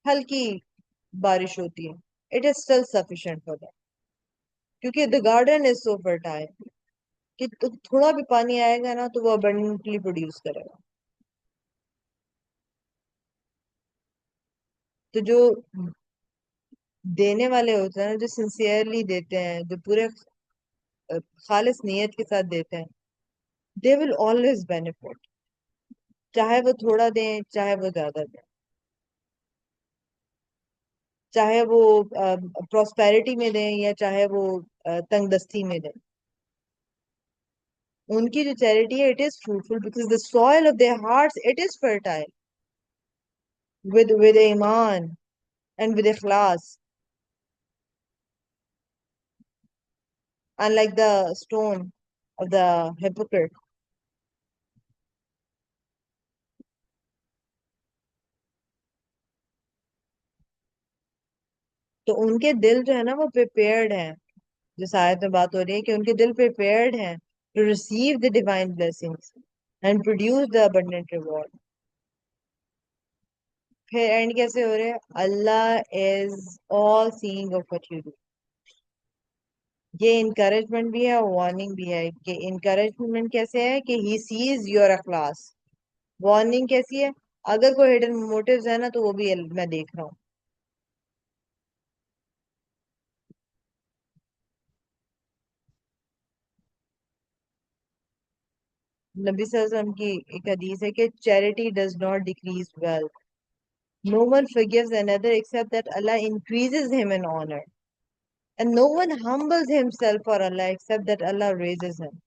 ہلکی بارش ہوتی ہے، it is still sufficient for that, کیونکہ the garden is so fertile کہ تھوڑا بھی پانی آئے گا نا تو وہ ابنڈنٹلی پروڈیوس کرے گا. تو جو دینے والے ہوتے ہیں نا، جو سنسیئرلی دیتے ہیں، جو پورے خالص نیت کے ساتھ دیتے ہیں، دے ول آلویز بینیفٹ، چاہے وہ تھوڑا دیں چاہے وہ زیادہ دیں، چاہے وہ پراسپیرٹی میں دیں یا چاہے وہ تنگ دستی میں دیں. ان کی جو چیریٹی ہے it is fruitful because the soil of their hearts it is fertile with ایمان and with اخلاص, unlike the stone of the hypocrite. تو ان کے دل جو ہے نا وہ prepared ہیں، جس آیت میں بات ہو رہی ہے کہ ان کے دل prepared ہیں to receive the divine blessings and produce the abundant reward. پھر اینڈ کیسے ہو رہے ہیں؟ اللہ is all seeing of what you do. یہ انکریجمنٹ بھی ہے، وارننگ بھی ہے. کہ انکریجمنٹ کیسے ہے کہ he sees your اخلاص. وارننگ کیسی ہے؟ اگر کوئی ہڈن موٹیوز ہے نا تو وہ بھی میں دیکھ رہا ہوں. نبی صلی اللہ علیہ وسلم کی ایک حدیث ہے کہ charity does not decrease wealth. No one forgives another except that Allah increases him in honor. And no one humbles himself for Allah except that Allah raises him.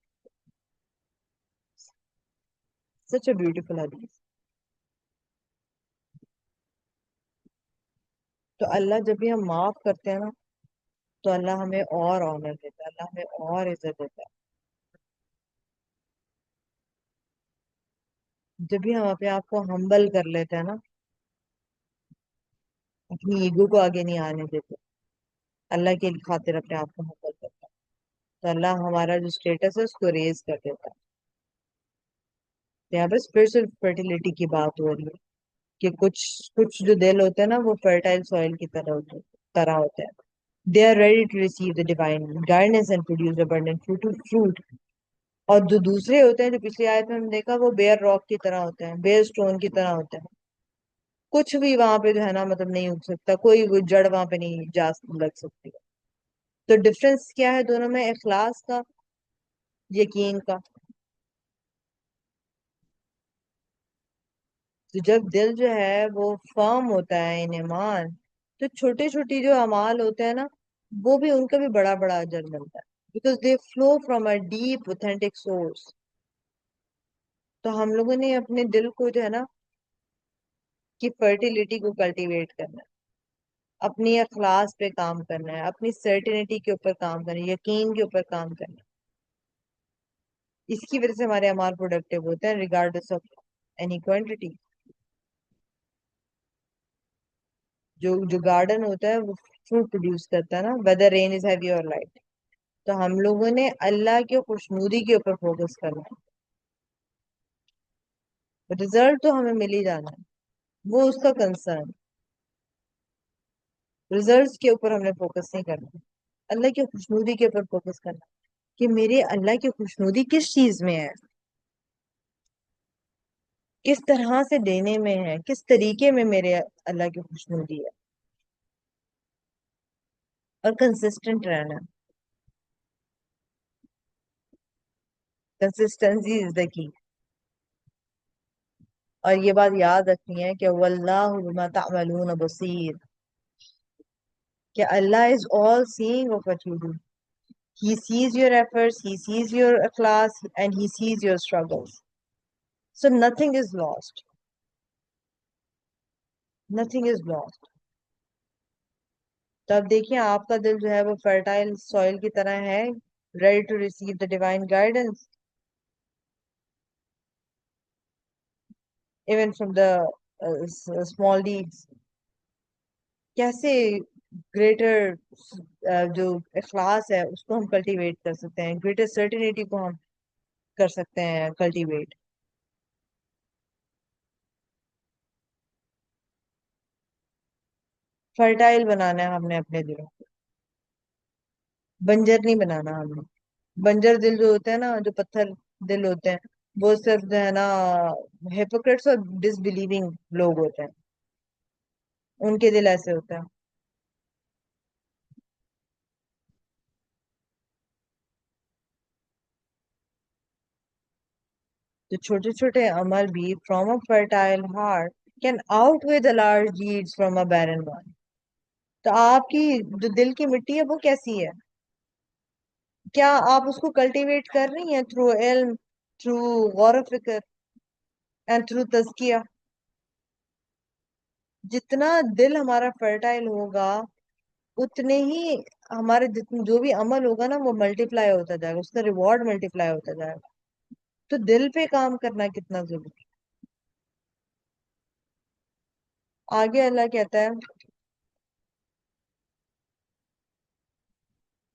Such a beautiful hadith. تو اللہ جب بھی ہم معاف کرتے ہیں نا تو اللہ ہمیں اور آنر دیتا ہے، اللہ ہمیں اور عزت دیتا ہے. جب بھی ہم اپنے آپ کو ہمبل کر لیتے ہیں نا، اپنی ایگو کو آگے نہیں آنے دیتے، اللہ کے خاطر اپنے آپ کو ہمبل کرتے ہیں، تو اللہ ہمارا جو اسٹیٹس ہے اس کو ریز کر دیتا ہے. یہاں پہ اسپرچل فرٹیلٹی کی بات ہو رہی ہے کہ کچھ کچھ جو دل ہوتے ہیں نا وہ فرٹائل سوئل کی طرح ہوتے ہیں. They are ready to receive the divine guidance and produce abundant fruit. اور جو دوسرے ہوتے ہیں جو پچھلی آیت میں ہم نے دیکھا وہ بیئر راک کی طرح ہوتے ہیں، بیئر سٹون کی طرح ہوتے ہیں. کچھ بھی وہاں پہ جو ہے نا مطلب نہیں اگ سکتا، کوئی وہ جڑ وہاں پہ نہیں جا لگ سکتی. تو ڈفرنس کیا ہے دونوں میں؟ اخلاص کا، یقین کا. تو جب دل جو ہے وہ فرم ہوتا ہے ان ایمان، تو چھوٹے چھوٹی جو اعمال ہوتے ہیں نا وہ بھی ان کا بھی بڑا بڑا اجر ملتا ہے because they flow from a deep authentic source. تو ہم لوگوں نے اپنے دل کو جو ہے نا کی فرٹیلٹی کو کلٹیویٹ کرنا ہے، اپنی اخلاص پہ کام کرنا ہے، اپنی سرٹینٹی کے اوپر کام کرنا ہے، یقین کے اوپر کام کرنا ہے. اس کی وجہ سے ہمارے اعمال پروڈکٹیو ہوتے ہیں ریگارڈلس آف اینی کوانٹٹی. جو گارڈن ہوتا ہے وہ فروٹ پروڈیوس کرتا ہے نا whether rain is heavy or light. تو ہم لوگوں نے اللہ کے خوشنودی کے اوپر فوکس کرنا ہے. رزلٹ تو ہمیں مل ہی جانا ہے، وہ اس کا کنسرن. ریزلٹس کے اوپر ہم نے فوکس نہیں کرنا، اللہ کی خوشنودی کے اوپر فوکس کرنا کہ میرے اللہ کی خوشنودی کس چیز میں ہے، کس طرح سے دینے میں ہے، کس طریقے میں میرے اللہ کی خوشنودی ہے. اور کنسسٹنٹ رہنا. کنسسٹنسی از دا کی. اور یہ بات یاد رکھنی ہے کہ واللہ بما تعملون بصیر، کہ اللہ is all seeing of what you do. He sees your efforts, he sees your class, and he sees your struggles. So nothing is lost. Nothing is lost. تو اب دیکھیں آپ کا دل جو ہے وہ فرٹائل سوئل کی طرح ہے، ready to receive the divine guidance even from the small deeds. کیسے گریٹر جو اخلاص ہے اس کو ہم کلٹیویٹ کر سکتے ہیں، گریٹر سرٹینٹی کو ہم کر سکتے ہیں کلٹیویٹ. فرٹائل بنانا ہے ہم نے اپنے دلوں کو، بنجر نہیں بنانا ہم نے. بنجر دل جو ہوتے ہیں نا، جو پتھر دل ہوتے ہیں، وہ صرف جو ہے نا ہیپوکریٹس اور ڈس بلیونگ لوگ ہوتے ہیں، ان کے دل ایسے ہوتے ہیں. تو چھوٹے چھوٹے عمل بھی from a fertile heart can outweigh the large deeds from a barren one. تو آپ کی جو دل کی مٹی ہے وہ کیسی ہے؟ کیا آپ اس کو کلٹیویٹ کر رہی ہیں تھرو علم، تھرو غور و فکر اینڈ تھرو تزکیہ؟ جتنا دل ہمارا فرٹائل ہوگا اتنے ہی ہمارے جو بھی عمل ہوگا نا وہ ملٹی پلائی ہوتا جائے گا، اس کا ریوارڈ ملٹی پلائی ہوتا جائے گا. تو دل پہ کام کرنا کتنا ضروری. آگے اللہ کہتا ہے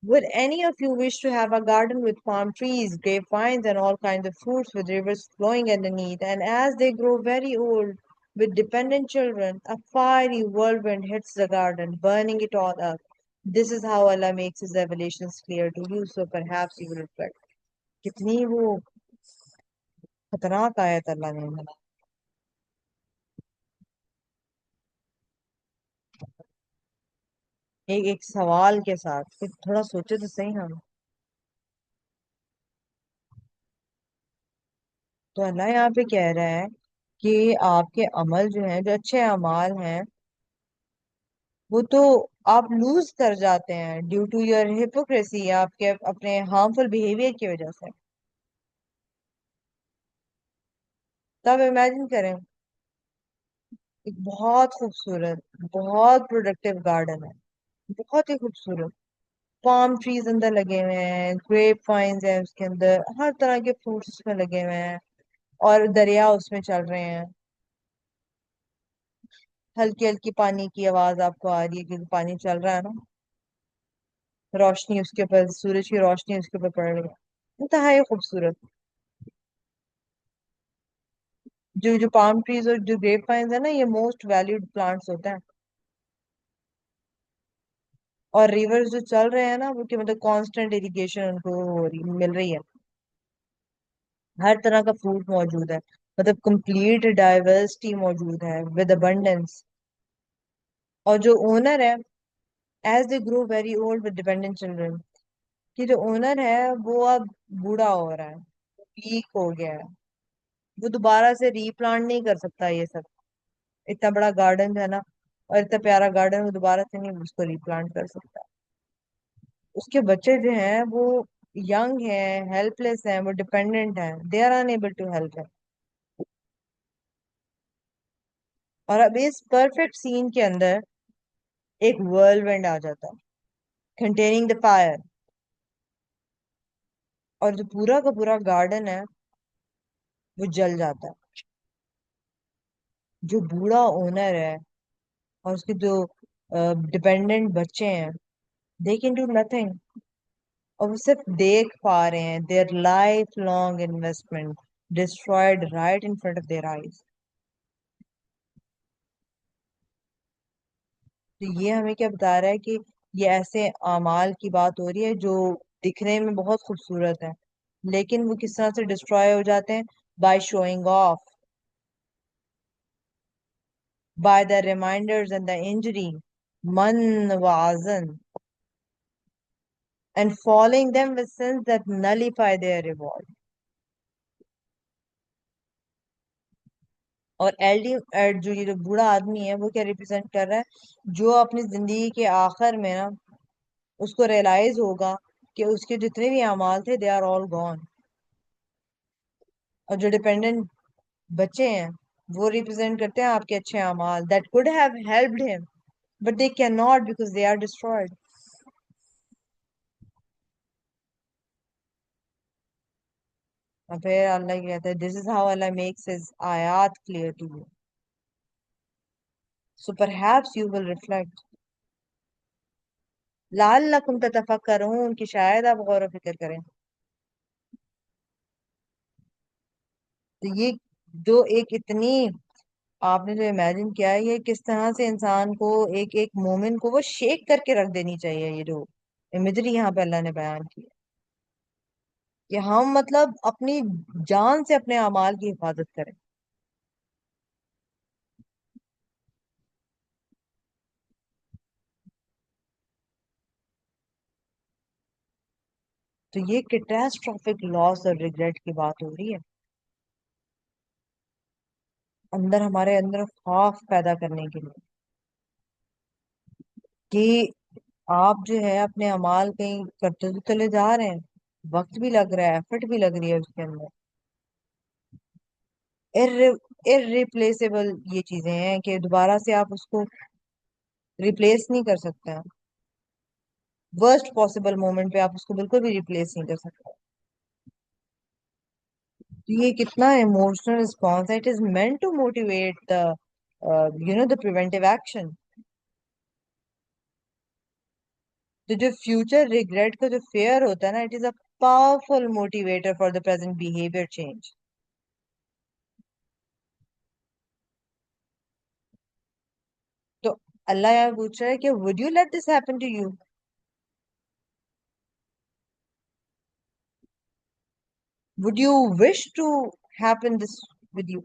would any of you wish to have a garden with palm trees, grapevines, and all kinds of fruits, with rivers flowing underneath? And as they grow very old, with dependent children, a fiery whirlwind hits the garden, burning it all up. This is how Allah makes His revelations clear to you, so perhaps you will reflect. کتنی وہ خطرناک آیت اللہ نے بنا. ایک ایک سوال کے ساتھ پھر تھوڑا سوچے تو صحیح ہم. تو اللہ یہاں پہ کہہ رہا ہے کہ آپ کے عمل جو ہیں، جو اچھے اعمال ہیں، وہ تو آپ لوز کر جاتے ہیں ڈیو ٹو یور ہپوکریسی، آپ کے اپنے ہارمفل بیہیویئر کی وجہ سے. تب امیجن کریں ایک بہت خوبصورت، بہت پروڈکٹیو گارڈن ہے، بہت ہی خوبصورت. پام ٹریز اندر لگے ہوئے ہیں، گریپ وائنز ہیں اس کے اندر، ہر طرح کے فروٹس اس میں لگے ہوئے ہیں، اور دریا اس میں چل رہے ہیں. ہلکی ہلکی پانی کی آواز آپ کو آ رہی ہے کیونکہ پانی چل رہا ہے نا. روشنی اس کے اوپر، سورج کی روشنی اس کے اوپر پڑ رہی ہے. انتہائی خوبصورت. جو پام ٹریز اور جو گریپ وائنز ہیں نا، یہ موسٹ ویلیوڈ پلانٹس ہوتے ہیں. اور ریورز جو چل رہے ہیں نا، وہ کہ مطلب کانسٹنٹ اریگیشن ان کو ہو رہی مل رہی ہے. ہر طرح کا فروٹ موجود ہے، مطلب کمپلیٹ ڈائیورسٹی موجود ہے ود ابنڈنس. اور جو اونر ہے، as they grow very old with dependent children, کہ جو اونر ہے وہ اب بوڑھا ہو رہا ہے، ویک ہو گیا ہے، وہ دوبارہ سے ری پلانٹ نہیں کر سکتا یہ سب. اتنا بڑا گارڈن ہے نا، اور اتنا پیارا گارڈن، وہ دوبارہ سے نہیں اس کو ری پلانٹ کر سکتا. اس کے بچے جو ہیں وہ ینگ ہیں، ہیلپ لیس ہیں، وہ ڈیپینڈنٹ ہیں، they are unable to help. اور اب اس پرفیکٹ سین کے اندر ایک ورلڈ وینڈ آ جاتا ہے کنٹیننگ دا فائر، اور جو پورا کا پورا گارڈن ہے وہ جل جاتا ہے. جو بوڑھا اونر ہے اور اس کے جو ڈپینڈنٹ بچے ہیں، they can do nothing. اور وہ صرف دیکھ پا رہے ہیں their life long investment destroyed right in front of their eyes. تو یہ ہمیں کیا بتا رہا ہے کہ یہ ایسے اعمال کی بات ہو رہی ہے جو دکھنے میں بہت خوبصورت ہے، لیکن وہ کس طرح سے ڈسٹروائے ہو جاتے ہیں؟ By showing of, by the reminders and the injury من وعزن. and following them with sins that nullify their reward. اور LD جو یہ جو بوڑھا آدمی ہے وہ کیا ریپرزینٹ کر رہا ہے؟ جو اپنی زندگی کے آخر میں نا اس کو ریئلائز ہوگا کہ اس کے جتنے بھی اعمال تھے دے آر آل گون. اور جو ڈپینڈنٹ بچے ہیں وہ ریپرزینٹ کرتے ہیں آپ کے اچھے اعمال that could have helped him but they cannot because they are destroyed. اور پھر اللہ کہتا ہے this is how Allah makes his آیات clear to you so perhaps you will reflect لعلکم تتفکرون کہ شاید آپ غور و فکر کریں. تو یہ جو ایک اتنی آپ نے جو امیجن کیا ہے یہ کس طرح سے انسان کو ایک ایک مومن کو وہ شیک کر کے رکھ دینی چاہیے. یہ جو امیجری یہاں پہ اللہ نے بیان کی ہے کہ ہم مطلب اپنی جان سے اپنے اعمال کی حفاظت کریں. تو یہ کیٹاسٹرافک لاس اور ریگریٹ کی بات ہو رہی ہے اندر ہمارے اندر خوف پیدا کرنے کے لیے کہ آپ جو ہے اپنے اعمال کہیں کرتے تو چلے جا رہے ہیں وقت بھی لگ رہا ہے ایفرٹ بھی لگ رہی ہے اس کے اندر ارریپلیسیبل یہ چیزیں ہیں کہ دوبارہ سے آپ اس کو ریپلیس نہیں کر سکتے ہیں. ورسٹ پاسبل مومنٹ پہ آپ اس کو بالکل بھی ریپلیس نہیں کر سکتے. تو یہ کتنا ایموشنل رسپانس ہے. It is meant to motivate the the preventive action. تو جو فیوچر ریگریٹ کا جو فیئر ہوتا ہے نا it is a powerful motivator for the present behaviour change. تو اللہ یہاں پوچھ رہا ہے کہ would you let this happen to you? Would you wish to happen this with you?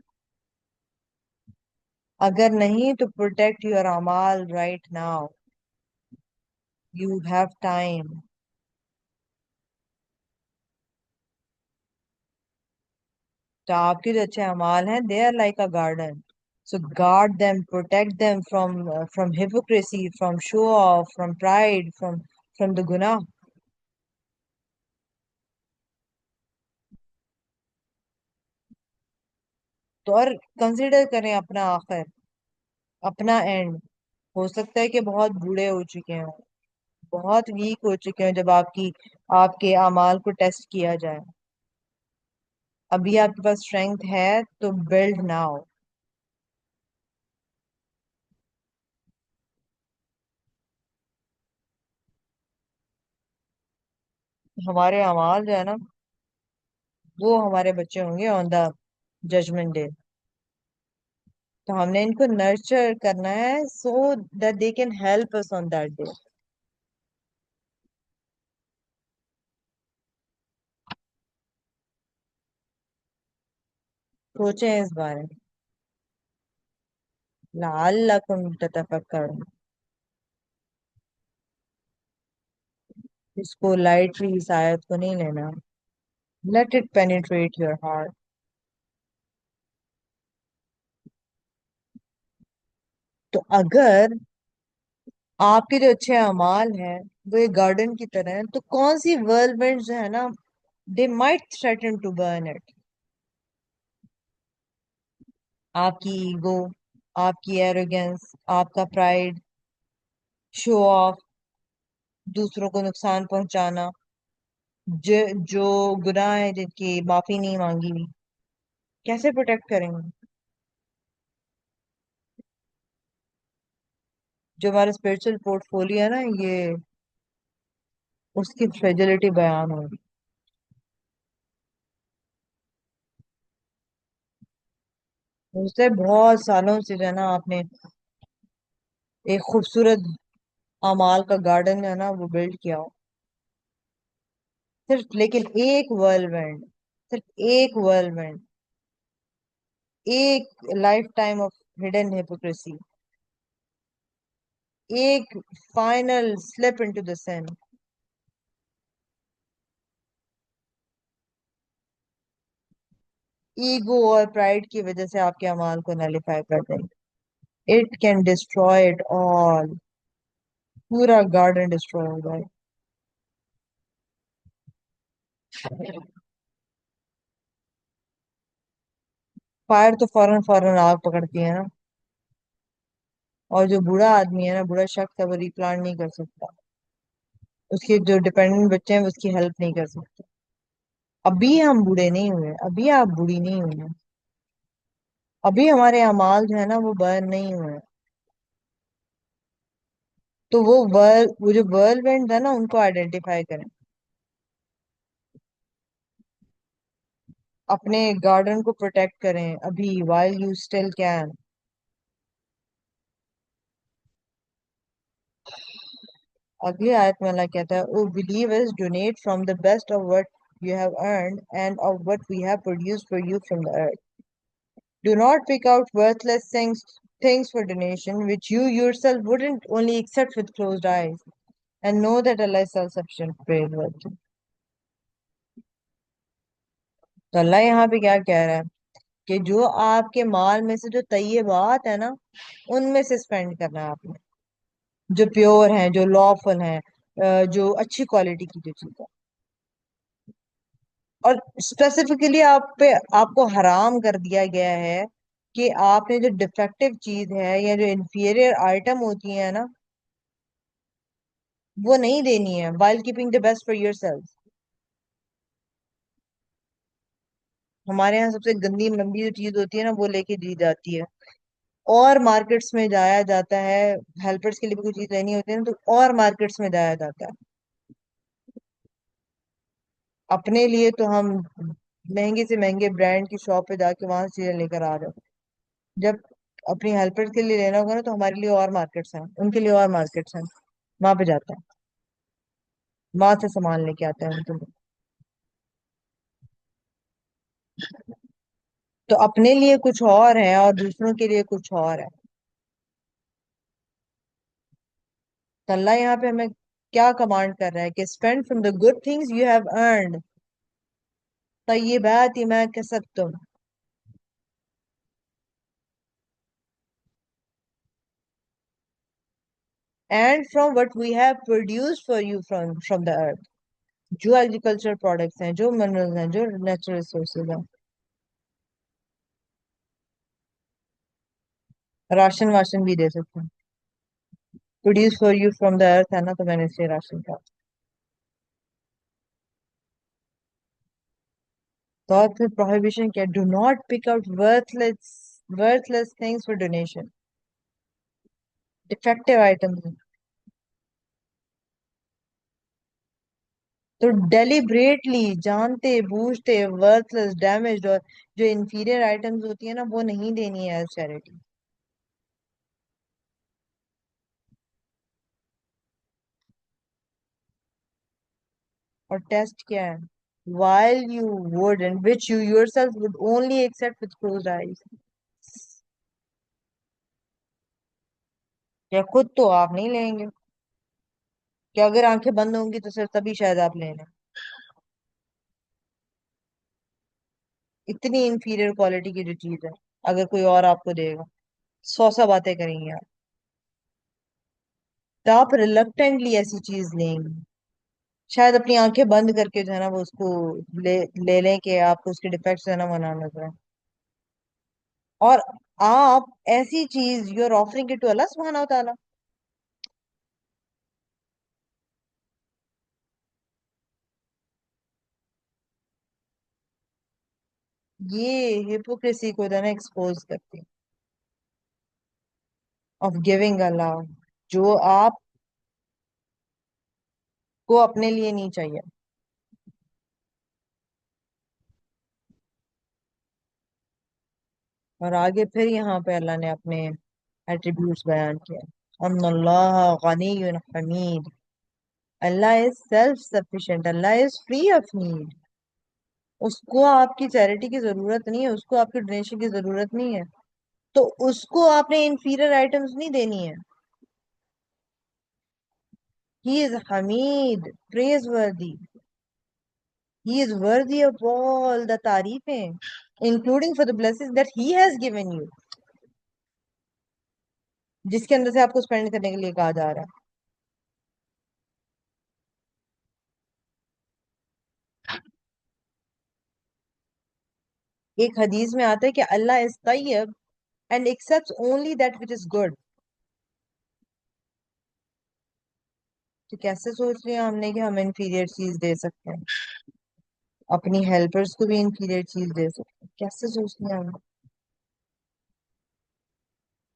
اگر نہیں تو protect your amal right now. You have time. تو آپ کے جو اچھے اعمال ہیں they are like a garden. So guard them, protect them from hypocrisy, from show off, from pride, from the guna. تو اور کنسیڈر کریں اپنا آخر اپنا اینڈ. ہو سکتا ہے کہ بہت بوڑھے ہو چکے ہوں بہت ویک ہو چکے ہیں جب آپ کے اعمال کو ٹیسٹ کیا جائے. ابھی آپ کے پاس اسٹرینگتھ ہے تو بلڈ ناؤ. ہمارے اعمال جو ہے نا وہ ہمارے بچے ہوں گے آن دا ججمنٹ ڈے. تو ہم نے ان کو نرچر کرنا ہے so that they can help us on that day. سوچیں اس بارے میں. لعلکم تتفکرون. اس کو لائٹلی اس آیت کو نہیں لینا. Late it penetrate your heart. تو اگر آپ کے جو اچھے اعمال ہیں وہ ایک گارڈن کی طرح ہیں تو کون سی whirlwind جو ہے نا they might threaten to burn it. آپ کی ایگو آپ کی ایروگینس آپ کا پرائڈ شو آف دوسروں کو نقصان پہنچانا جو گناہ ہے جن کی معافی نہیں مانگی ہوئی کیسے پروٹیکٹ کریں گے. جو ہمارا اسپرچل پورٹ فولیو ہے نا یہ اس کی فریجلٹی بیان ہوگی. اس سے بہت سالوں سے جو ہے نا آپ نے ایک خوبصورت اعمال کا گارڈن جو ہے نا وہ بلڈ کیا ہو صرف لیکن ایک whirlwind صرف ایک whirlwind ایک life time of hidden hypocrisy ایک final slip into the sin ego اور پرائڈ کی وجہ سے آپ کے اعمال کو نلیفائی کر دیں گے. It can destroy it all. پورا گارڈن ڈسٹروائے ہو جائے. فائر تو فوراً فوراً آگ پکڑتی ہے نا. اور جو بوڑھا آدمی ہے نا، بوڑھا شخص ہے، وہ ریپلانٹ نہیں کر سکتا. اس کے جو ڈپینڈنٹ بچے ہیں وہ اس کی ہیلپ نہیں کر سکتے. ابھی ہم بوڑھے نہیں ہوئے، ابھی آپ بوڑھی نہیں ہوئی ہیں. ابھی ہمارے اعمال جو ہے نا وہ برن نہیں ہوئے ہیں. تو وہ جو ورلڈ ہے نا ان کو آئیڈینٹیفائی کریں. اپنے گارڈن کو پروٹیکٹ کریں ابھی while you still can. اگلی آیت میں اللہ کہتا ہے او believers donate from the best of what you have earned and of what we have produced for you from the earth. Do not pick out worthless things for donation which you yourself wouldn't only accept with closed eyes and know that Allah is self-sufficient praiseworthy. تو اللہ یہاں پہ کیا کہہ رہا ہے کہ جو آپ کے مال میں سے جو طیبات ہے نا ان میں سے اسپینڈ کرنا ہے آپ نے، جو پیور ہیں، جو لافل ہیں، جو اچھی کوالٹی کی جو چیز ہے. اور اسپیسیفکلی آپ کو حرام کر دیا گیا ہے کہ آپ نے جو ڈیفیکٹو چیز ہے یا جو انفیریئر آئٹم ہوتی ہیں نا وہ نہیں دینی ہے while keeping the best for yourself. ہمارے یہاں سب سے گندی لمبی جو چیز ہوتی ہے نا وہ لے کے دی جاتی ہے اور مارکیٹس میں جایا جاتا ہے. ہیلپرس کے لیے بھی کوئی چیز لینی ہوتی ہے نا تو اور مارکیٹس میں جایا جاتا ہے. اپنے لیے تو ہم مہنگے سے مہنگے برانڈ کی شاپ پہ جا کے وہاں سے چیزیں لے کر آ رہے ہو. جب اپنی ہیلپرس کے لیے لینا ہوگا نا تو ہمارے لیے اور مارکیٹس ہیں، ان کے لیے اور مارکیٹس ہیں. وہاں پہ جاتا ہے، وہاں سے سامان لے کے آتا ہے ان کے لیے. تو اپنے لیے کچھ اور ہے اور دوسروں کے لیے کچھ اور ہے. تو اللہ یہاں پہ ہمیں کیا کمانڈ کر رہا ہے کہ spend from the good things you have earned طیبات ما کسبتم and from what we have produced for you from the earth. جو ایگریکلچر پروڈکٹس ہیں، جو منرلز ہیں، جو نیچرل ریسورسز ہیں. راشن واشن بھی دے سکتے ہیں. Produce for you from the earth ہے نا تو میں نے اس سے راشن کا. تو اور پھر پروہیبیشن کیا؟ Do not pick out worth less things for donation. Defective items. تو ڈیلیبریٹلی جانتے بوجھتے ورتھ لیس ڈیمیجڈ اور جو انفیریئر آئٹمس ہوتی ہیں نا وہ نہیں دینی ہے ایز چیریٹی. اور ٹیسٹ کیا ہے؟ while you would and which you yourself would only accept with closed eyes. یا خود تو آپ نہیں لیں گے کہ اگر آنکھیں بند ہوں گی تو صرف تبھی شاید آپ لیں لیں. اتنی انفیریئر کوالٹی کی جو چیز ہے اگر کوئی اور آپ کو دے گا 100 باتیں کریں گے آپ. تو آپ ریلکٹنٹلی ایسی چیز لیں گے، شاید اپنی آنکھیں بند کر کے جو ہے نا وہ اس کو لے لیں کہ آپ کو اس کے ڈیفیکٹس ہے نا وہ نہ نظر آئیں. اور آپ ایسی چیز you are offering it to Allah سبحانہ و تعالیٰ. یہ ہپوکریسی کو جو ہے نا ایکسپوز کرتی آف گیونگ اللہ، جو آپ کو اپنے لیے نہیں چاہیے. اور آگے پھر یہاں پہ اللہ نے اپنے ایٹریبیوٹس بیان کیا. ان اللہ غنی حمید. Allah is self sufficient, Allah is free of need. اس کو آپ کی چیریٹی کی ضرورت نہیں ہے، اس کو آپ کی ڈونیشن کی ضرورت نہیں ہے. تو اس کو آپ نے انفیریئر آئٹمس نہیں دینی ہے. ہی از حمید پریز وردی. ہی از ورتhy آف آل دا تعریفیں. including for the blessings that he has given you, جس کے اندر سے آپ کو اسپینڈ کرنے کے لیے کہا جا رہا ہے. ایک حدیث میں آتا ہے کہ اللہ is Tayyip and accepts only that which is good. تو کیسے سوچ لیا ہم نے کہ ہم انفیریئر چیز دے سکتے ہیں، اپنی ہیلپرز کو بھی انفیریئر چیز دے سکتے ہیں؟ کیسے سوچ لیا ہم نے؟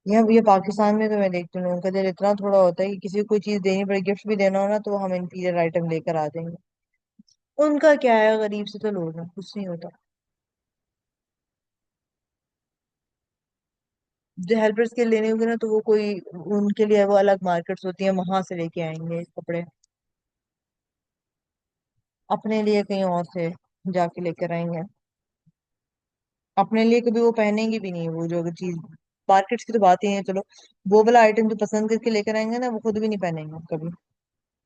یہ پاکستان میں تو میں دیکھتی ہوں لوگوں کا دل اتنا تھوڑا ہوتا ہے کہ کسی کو کوئی چیز دینی پڑے، گفٹ بھی دینا ہو نا تو ہم انفیریئر آئٹم لے کر آ جائیں گے. ان کا کیا ہے، غریب سے تو لوگ ہیں، کچھ نہیں ہوتا. جو ہیلپرز کے لینے ہوگے نا تو وہ کوئی ان کے لیے وہ الگ مارکیٹس ہوتی ہیں، وہاں سے لے کے آئیں گے کپڑے، اپنے لیے کہیں اور سے جا کے لے کر آئیں گے. اپنے لیے کبھی وہ پہنیں گے بھی نہیں وہ جو چیز. مارکیٹس کی تو بات ہی ہے، چلو وہ والا آئٹم جو پسند کر کے لے کر آئیں گے نا وہ خود بھی نہیں پہنیں گے کبھی،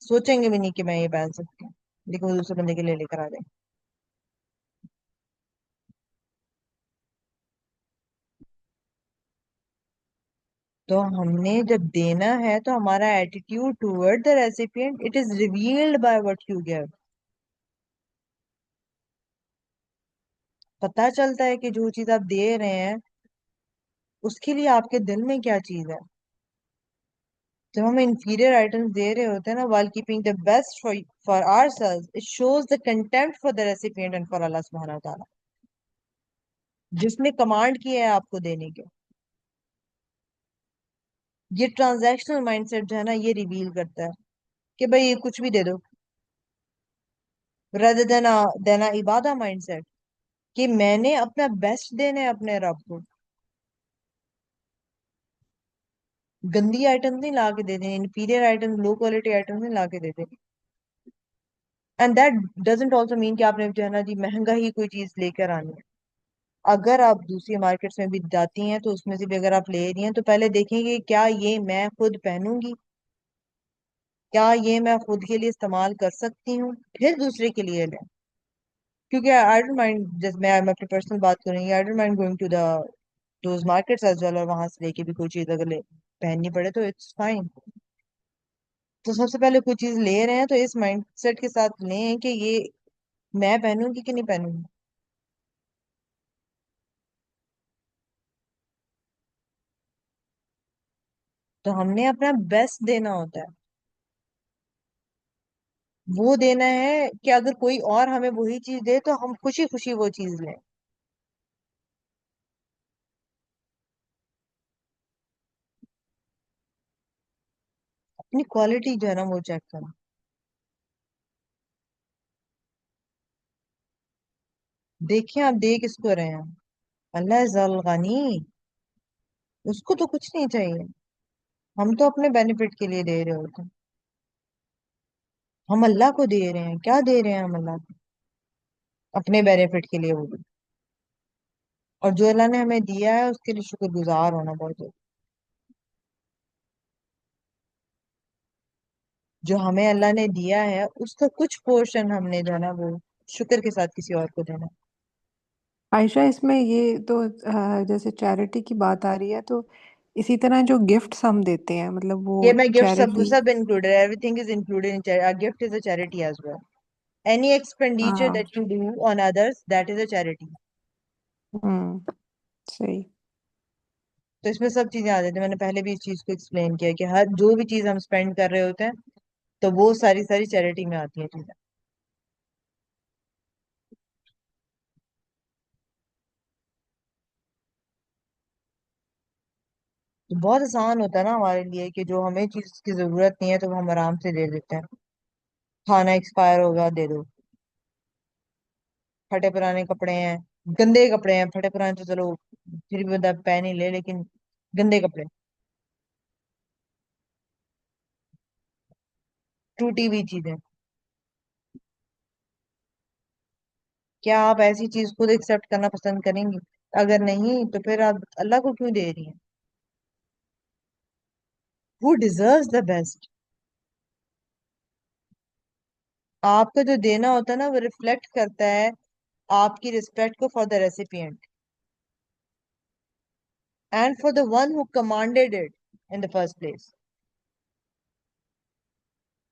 سوچیں گے بھی نہیں کہ میں یہ پہن سکتی ہوں، لیکن وہ دوسرے بندے کے لیے لے کر آ جائیں. تو ہم نے جب دینا ہے تو ہمارا attitude toward the recipient it is revealed by what you give. پتا چلتا ہے کہ جو چیز آپ دے رہے ہیں اس کے لیے آپ کے دل میں کیا چیز ہے. جب ہم انفیریئر آئٹمس دے رہے ہوتے ہیں نا while keeping the best for ourselves it shows the contempt for the recipient and for Allah subhanahu wa ta'ala جس نے کمانڈ کیا ہے آپ کو دینے کے. یہ ٹرانزیکشنل مائنڈ سیٹ جو ہے نا یہ ریویل کرتا ہے کہ بھئی یہ کچھ بھی دے دو rather than a عبادہ مائنڈ سیٹ کہ میں نے اپنا بیسٹ دینا ہے اپنے رب کو. گندی آئٹم نہیں لا کے دے دیں، inferior item, low quality item نہیں لا کے دے دیں. اینڈ دیٹ ڈزنٹ آلسو مین کہ آپ نے جو ہے نا جی مہنگا ہی کوئی چیز لے کر آنی ہے. اگر آپ دوسری مارکیٹس میں بھی جاتی ہیں تو اس میں سے بھی اگر آپ لے رہی ہیں تو پہلے دیکھیں گے کیا یہ میں خود پہنوں گی، کیا یہ میں خود کے لیے استعمال کر سکتی ہوں، پھر دوسرے کے لیے لیں. کیونکہ آئی ڈونٹ مائنڈ، جیسے میں اپنی پرسنل بات کروں گی، I don't mind going to those markets as well, اور وہاں سے لے کے بھی کوئی چیز اگر پہننی پڑے تو اٹس فائن. تو سب سے پہلے کوئی چیز لے رہے ہیں تو اس مائنڈ سیٹ کے ساتھ لیں کہ یہ میں پہنوں گی کہ نہیں پہنوں گی. تو ہم نے اپنا بیسٹ دینا ہوتا ہے. وہ دینا ہے کہ اگر کوئی اور ہمیں وہی چیز دے تو ہم خوشی خوشی وہ چیز لیں. اپنی کوالٹی جو ہے نا وہ چیک کریں. دیکھیں آپ دے کس کو رہے ہیں. اللہ ذل غنی، اس کو تو کچھ نہیں چاہیے. ہم تو اپنے بینیفٹ کے لیے دے رہے ہوتے ہیں. ہم اللہ کو دے رہے ہیں، کیا دے رہے ہیں ہم اللہ کو؟ اپنے بینیفٹ کے لیے وہ بھی. اور جو اللہ نے ہمیں دیا ہے اس کے لیے شکر گزار ہونا بہت ضروری. جو ہمیں اللہ نے دیا ہے اس کا کچھ پورشن ہم نے جو ہے نا وہ شکر کے ساتھ کسی اور کو دینا. عائشہ اس میں یہ تو جیسے چیریٹی کی بات آ رہی ہے تو اسی طرح جو گفٹس ہم دیتے ہیں مطلب وہ یہ میں گفٹ سب چیریٹی. سب included, everything is included in gift is a charity as well. Any expenditure ہاں. That you do on others that is a charity. صحیح. تو اس میں سب چیزیں آ جاتی ہیں. میں نے پہلے بھی اس چیز کو ایکسپلین کیا کہ ہر جو بھی چیز ہم اسپینڈ کر رہے ہوتے ہیں تو وہ ساری ساری چیریٹی میں آتی ہیں چیزیں. تو بہت آسان ہوتا ہے نا ہمارے لیے کہ جو ہمیں چیز کی ضرورت نہیں ہے تو وہ ہم آرام سے دے دیتے ہیں. کھانا ایکسپائر ہوگا دے دو، پھٹے پرانے کپڑے ہیں، گندے کپڑے ہیں، پھٹے پرانے تو چلو پھر بھی بندہ پہن ہی لے، لیکن گندے کپڑے، ٹوٹی ہوئی چیزیں، کیا آپ ایسی چیز خود ایکسپٹ کرنا پسند کریں گی؟ اگر نہیں تو پھر آپ اللہ کو کیوں دے رہی ہیں؟ who deserves the best. آپ کا جو دینا ہوتا ہے نا وہ ریفلیکٹ کرتا ہے آپ کی رسپیکٹ کو for the recipient. and for the one who commanded it in the first place.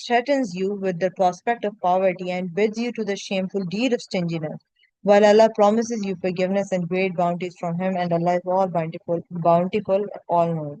threatens you with the prospect of poverty and bids you to the shameful deed of stinginess, while Allah promises you forgiveness and great bounties from him, and Allah is all bountiful, all knowing।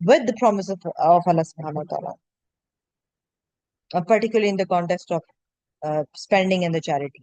with the promise of Allah subhanahu wa ta'ala, particularly in the context of spending and the charity।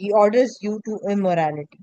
he orders you to immorality।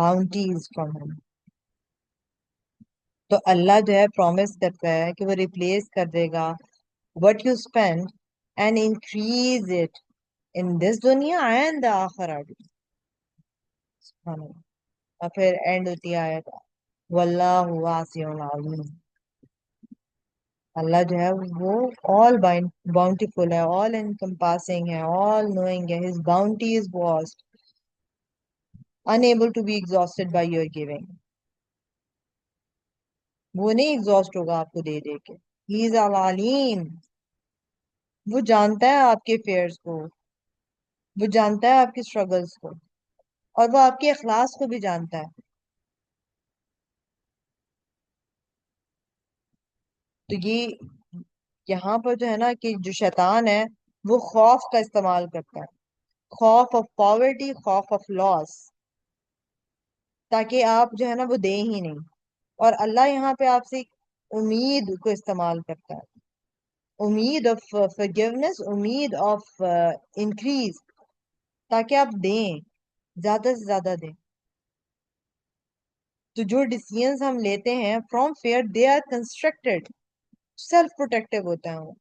bounties from him. تو اللہ جو ہے promise کرتا ہے کہ وہ replace کر دے گا what you spend and increase it in this دنیا and the آخرہ بھی. سبحان اللہ. اور پھر اینڈ ہوتی ہے آیت واللہ واسع علیم. اللہ جو ہے وہ all bountiful ہے, all encompassing ہے, all knowing ہے. His bounty is vast, unable to be exhausted by your giving. وہ نہیں ایگزاسٹ ہوگا آپ کو دے دے کے. ہی از العلیم. وہ جانتا ہے آپ کے فیئرز کو, وہ جانتا ہے آپ کی اسٹرگلز کو, اور وہ آپ کے اخلاص کو بھی جانتا ہے. تو یہ یہاں پر جو ہے نا کہ جو شیطان ہے وہ خوف کا استعمال کرتا ہے, خوف آف پاورٹی, خوف آف لاس, تاکہ آپ جو ہے نا وہ دیں ہی نہیں. اور اللہ یہاں پہ آپ سے امید کو استعمال کرتا ہے, امید آف forgiveness, امید آف انکریز, تاکہ آپ دیں, زیادہ سے زیادہ دیں. تو جو ڈیسیژنز ہم لیتے ہیں from fear they are constructed, self protective ہوتا ہے وہ.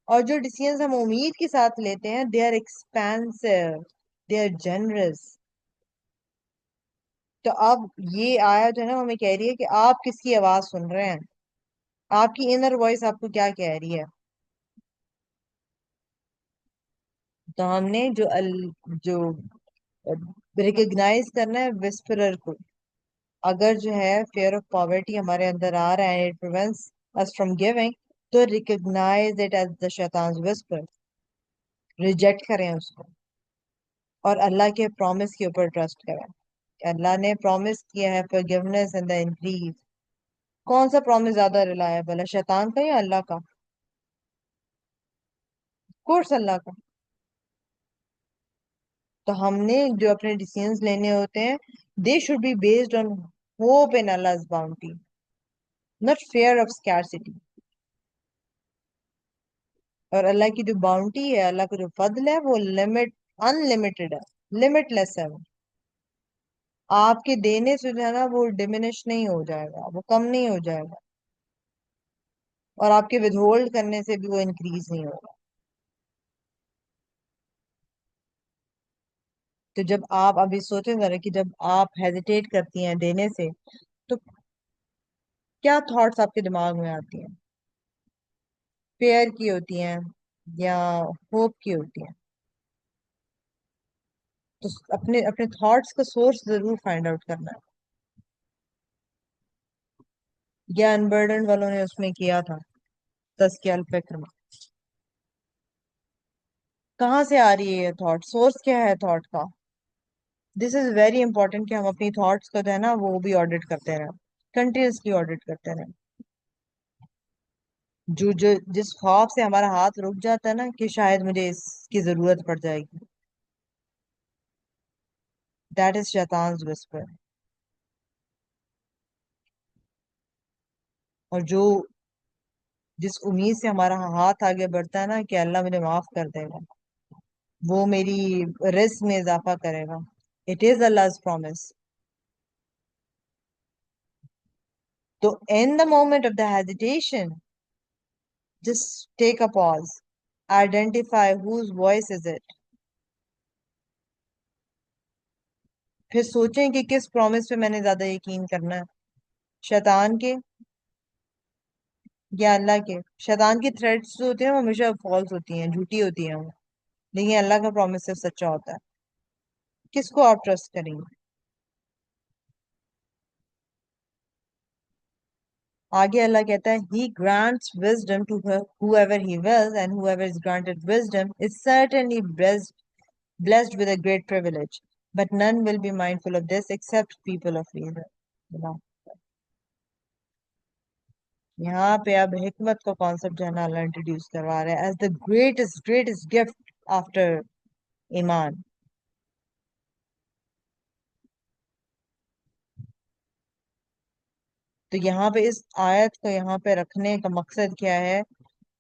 اور جو ڈیسیژنز ہم امید کے ساتھ لیتے ہیں they are expensive, they are generous. تو اب یہ آیا جو ہے نا ہمیں کہہ رہی ہے کہ آپ کس کی آواز سن رہے ہیں, آپ کی انر وائس آپ کو کیا کہہ رہی ہے. تو ہم نے جو ریکگنائز کرنا ہے وسپرر کو. اگر جو ہے فیئر آف پاورٹی ہمارے اندر آ رہا ہے, it prevents us from giving, تو ریکگنائز اٹ ایز the شیطان's whisper, ریجیکٹ کریں اس کو, اور اللہ کے پرومس کے اوپر ٹرسٹ کریں. اللہ نے پرومس کیا ہے forgiveness and the increase. کون سا پرومس زیادہ ریلائبل ہے, شیطان کا یا اللہ کا؟ کورس اللہ کا. تو ہم نے جو اپنے ڈیسیژنز لینے ہوتے ہیں they should be based on hope in Allah's bounty, not fear of scarcity. اور اللہ کی جو باؤنٹی ہے, اللہ کا جو فضل ہے, وہ انلمیٹڈ ہے, لمٹ لیس ہے. وہ آپ کے دینے سے جو ہے نا وہ ڈیمینش نہیں ہو جائے گا, وہ کم نہیں ہو جائے گا, اور آپ کے ود ہولڈ کرنے سے بھی وہ انکریز نہیں ہوگا. تو جب آپ ابھی سوچیں ذرا کہ جب آپ ہیزیٹیٹ کرتی ہیں دینے سے, تو کیا تھاٹس آپ کے دماغ میں آتی ہیں؟ فیئر کی ہوتی ہیں یا ہوپ کی ہوتی ہیں؟ تو اپنے اپنے تھاٹس کا سورس ضرور فائنڈ آؤٹ کرنا ہے. یا انبرڈن والوں نے اس میں کیا تھا تزکیہ الفکر میں. کہاں سے آ رہی ہے یہ تھاٹ, سورس کیا ہے تھاٹ کا؟ دس از ویری امپورٹینٹ کہ ہم اپنی تھاٹس کو جو ہے نا وہ بھی آڈٹ کرتے رہیں, کنٹینیوسلی آڈٹ کرتے رہیں. جس خوف سے ہمارا ہاتھ رک جاتا ہے نا کہ شاید مجھے اس کی ضرورت پڑ جائے گی, دیٹ از شیطان's whisper. اور جس امید سے ہمارا ہاتھ آگے بڑھتا ہے نا کہ اللہ مجھے معاف کر دے گا, وہ میری رزق میں اضافہ کرے گا, اٹ از Allah's promise. تو in the moment of the hesitation, just take a pause, identify whose voice is it. پھر سوچیں کہ کس پرومس پہ میں نے زیادہ یقین کرنا ہے, شیطان کے یا اللہ کے. شیطان کی تھریٹس جو ہوتے ہیں وہ ہمیشہ فالس ہوتی ہیں, جھوٹی ہوتی ہیں وہ, لیکن اللہ کا پرومس صرف سچا ہوتا ہے. کس کو آپ ٹرسٹ کریں گے؟ آگے اللہ کہتا ہے he grants wisdom to whoever he wills, and whoever is granted wisdom is certainly blessed with a great privilege, but none will be mindful of this except people of reason. اللہ. یہاں پہ اب حکمت کا کانسیپٹ جو ہے نا اللہ introduce کروا رہا ہے as the greatest gift after ایمان. تو یہاں پہ اس آیت کو یہاں پہ رکھنے کا مقصد کیا ہے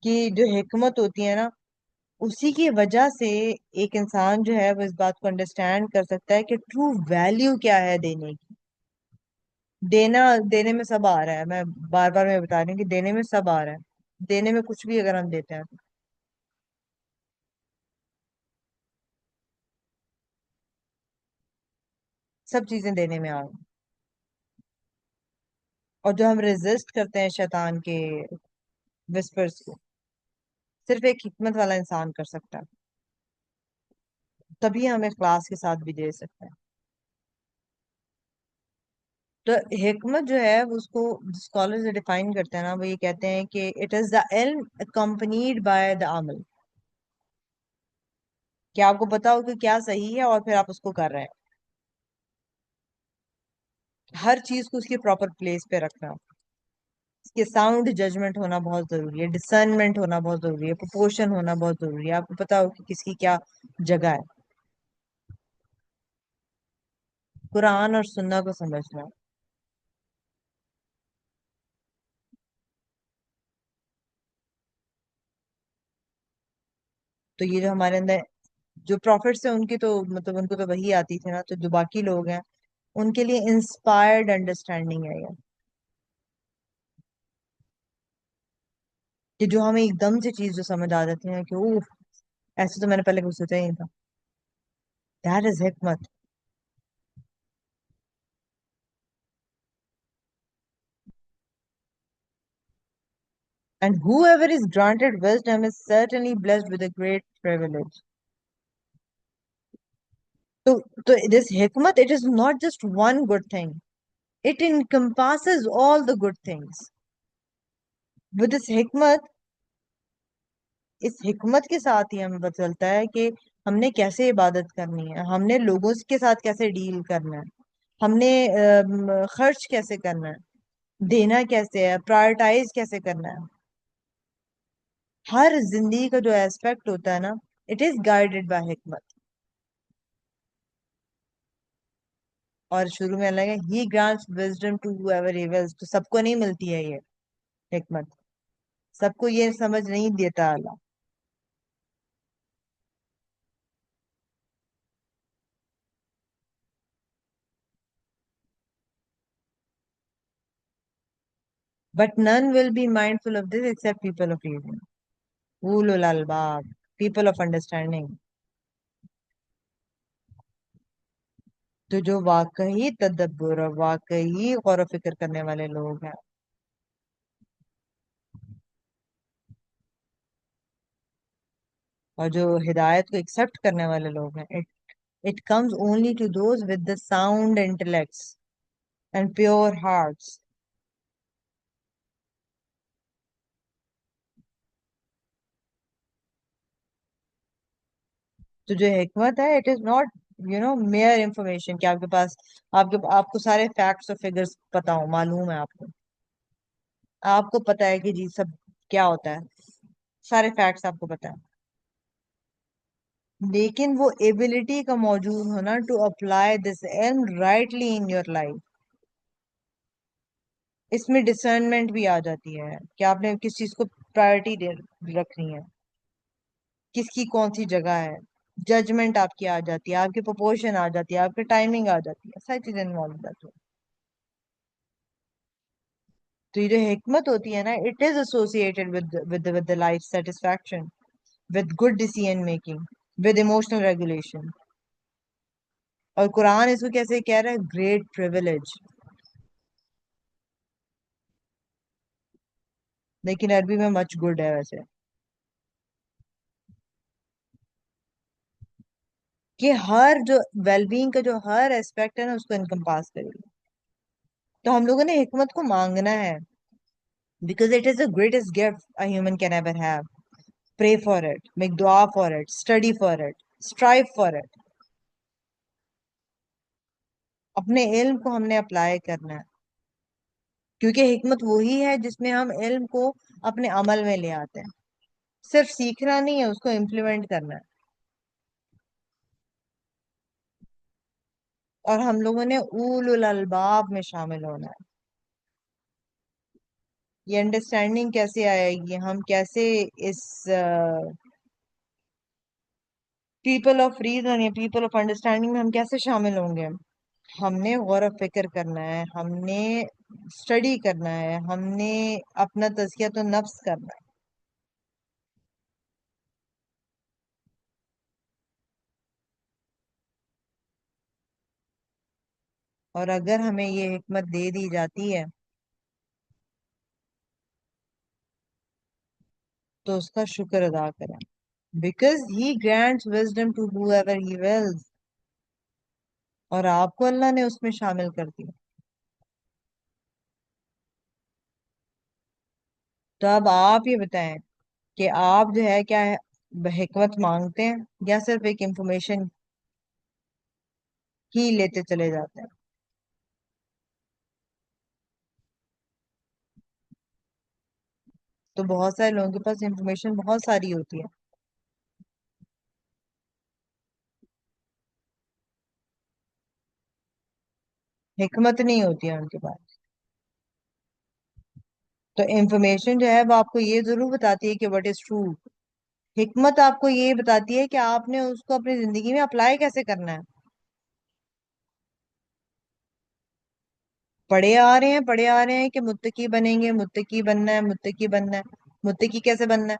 کہ جو حکمت ہوتی ہے نا اسی کی وجہ سے ایک انسان جو ہے وہ اس بات کو انڈرسٹینڈ کر سکتا ہے کہ ٹرو ویلیو کیا ہے دینے کی. دینا دینے میں سب آ رہا ہے، میں بار بار میں بتا رہی ہوں کہ دینے میں سب آ رہا ہے، دینے میں کچھ بھی اگر ہم دیتے ہیں تو سب چیزیں دینے میں آ رہی ہیں۔ اور جو ہم ریزسٹ کرتے ہیں شیطان کے وسپرس کو، صرف ایک حکمت والا انسان کر سکتا ہے، تبھی ہمیں کلاس کے ساتھ بھی دے سکتا ہے۔ تو حکمت جو ہے اس کو اسکالر ڈیفائن کرتے ہیں نا، وہ یہ کہتے ہیں کہ اٹ از دا علم اکمپنیڈ بائی دا عمل، کہ آپ کو پتا ہو کہ کیا صحیح ہے اور پھر آپ اس کو کر رہے ہیں، ہر چیز کو اس کی پراپر پلیس پہ رکھنا، اس کے ساؤنڈ ججمنٹ ہونا بہت ضروری ہے، ڈسرنمنٹ ہونا بہت ضروری ہے، پروپورشن ہونا بہت ضروری ہے، آپ کو پتا ہو کہ کس کی کیا جگہ ہے، قرآن اور سنہ کو سمجھنا۔ تو یہ جو ہمارے اندر جو پروفٹس ہیں ان کی تو مطلب ان کو تو وہی آتی تھی نا، تو جو باقی لوگ ہیں ان کے لیے انسپائرڈ انڈرسٹینڈنگ ہے یہ، کہ جو ہمیں ایک دم سے چیز جو سمجھ آ جاتی ہے کہ اوہ ایسے تو میں نے پہلے کچھ سوچا ہی نہیں تھا، دیٹ از حکمت۔ And whoever is granted wisdom is certainly blessed with a great privilege. So this hikmat, it is not just one good thing. It encompasses all the good things. With this hikmat, اس حکمت کے ساتھ ہی ہمیں پتہ چلتا ہے کہ ہم نے کیسے عبادت کرنی ہے، ہم نے لوگوں کے ساتھ کیسے ڈیل کرنا ہے، ہم نے خرچ کیسے کرنا ہے، دینا کیسے ہے، پرائرٹائز کیسے کرنا ہے، ہر زندگی کا جو ایسپیکٹ ہوتا ہے نا، اٹ از گائیڈیڈ بائی حکمت۔ اور شروع میں اللہ ہی grants wisdom to whoever he wills، تو سب کو نہیں ملتی ہے یہ حکمت، سب کو یہ سمجھ نہیں دیتا اللہ، but none will be mindful of this except people of reason، اولو الالباب، people of understanding، تو جو واقعی تدبر اور واقعی غور و فکر کرنے والے لوگ ہیں، اور جو ہدایت کو ایکسپٹ کرنے والے لوگ ہیں، it comes only to those with the sound intellects and pure hearts۔ تو جو حکمت ہے it is not mere information, کہ آپ کے پاس آپ کو سارے فیکٹس اور فگرز پتا ہو، معلوم ہے آپ کو پتا ہے کہ جی سب کیا ہوتا ہے، سارے فیکٹس آپ کو پتا ہے، لیکن وہ ایبلٹی کا موجود ہونا ٹو اپلائی دس علم رائٹلی ان یور لائف، اس میں ڈسرنمنٹ بھی آ جاتی ہے کہ آپ نے کس چیز کو پرائرٹی رکھنی ہے، کس کی کون سی جگہ ہے، ججمنٹ آپ کی آ جاتی ہے، آپ کی پروپورشن آ جاتی ہے، آپ کی ٹائمنگ آ جاتی ہے، ساری چیزیں انوالو ہو جاتی ہیں۔ تو یہ جو حکمت ہوتی ہے نا، it is associated with life satisfaction, with good decision making, with emotional regulation, اور قرآن اس کو کیسے کہہ رہا ہے، گریٹ پریویلیج، لیکن عربی میں مچ گڈ ہے ویسے، کہ ہر جو ویل بینگ کا جو ہر اسپیکٹ ہے نا اس کو انکمپاس کرے گی۔ تو ہم لوگوں نے حکمت کو مانگنا ہے، because it is the greatest gift a human can ever have۔ Pray for it, make dua for it, study for it, strive for it۔ اپنے علم کو ہم نے اپلائی کرنا ہے، کیونکہ حکمت وہی ہے جس میں ہم علم کو اپنے عمل میں لے آتے ہیں، صرف سیکھنا نہیں ہے، اس کو امپلیمنٹ کرنا ہے۔ اور ہم لوگوں نے اول الالباب میں شامل ہونا ہے۔ یہ انڈرسٹینڈنگ کیسے آئے گی، ہم کیسے اس پیپل آف ریزن یا پیپل آف انڈرسٹینڈنگ میں ہم کیسے شامل ہوں گے؟ ہم نے غور و فکر کرنا ہے، ہم نے اسٹڈی کرنا ہے، ہم نے اپنا تزکیہ نفس کرنا ہے. اور اگر ہمیں یہ حکمت دے دی جاتی ہے تو اس کا شکر ادا کریں. Because he grants wisdom to whoever he wills. اور آپ کو اللہ نے اس میں شامل کر دیا. تو اب آپ یہ بتائیں کہ آپ جو ہے کیا حکمت مانگتے ہیں یا صرف ایک انفارمیشن ہی لیتے چلے جاتے ہیں. تو بہت سارے لوگوں کے پاس انفارمیشن بہت ساری ہوتی ہے، حکمت نہیں ہوتی ہے ان کے پاس. تو انفارمیشن جو ہے وہ آپ کو یہ ضرور بتاتی ہے کہ وٹ از ٹرو. حکمت آپ کو یہ بتاتی ہے کہ آپ نے اس کو اپنی زندگی میں اپلائی کیسے کرنا ہے. پڑھے آ رہے ہیں کہ متقی بنیں گے، متقی بننا ہے، متقی بننا ہے. متقی کیسے بننا ہے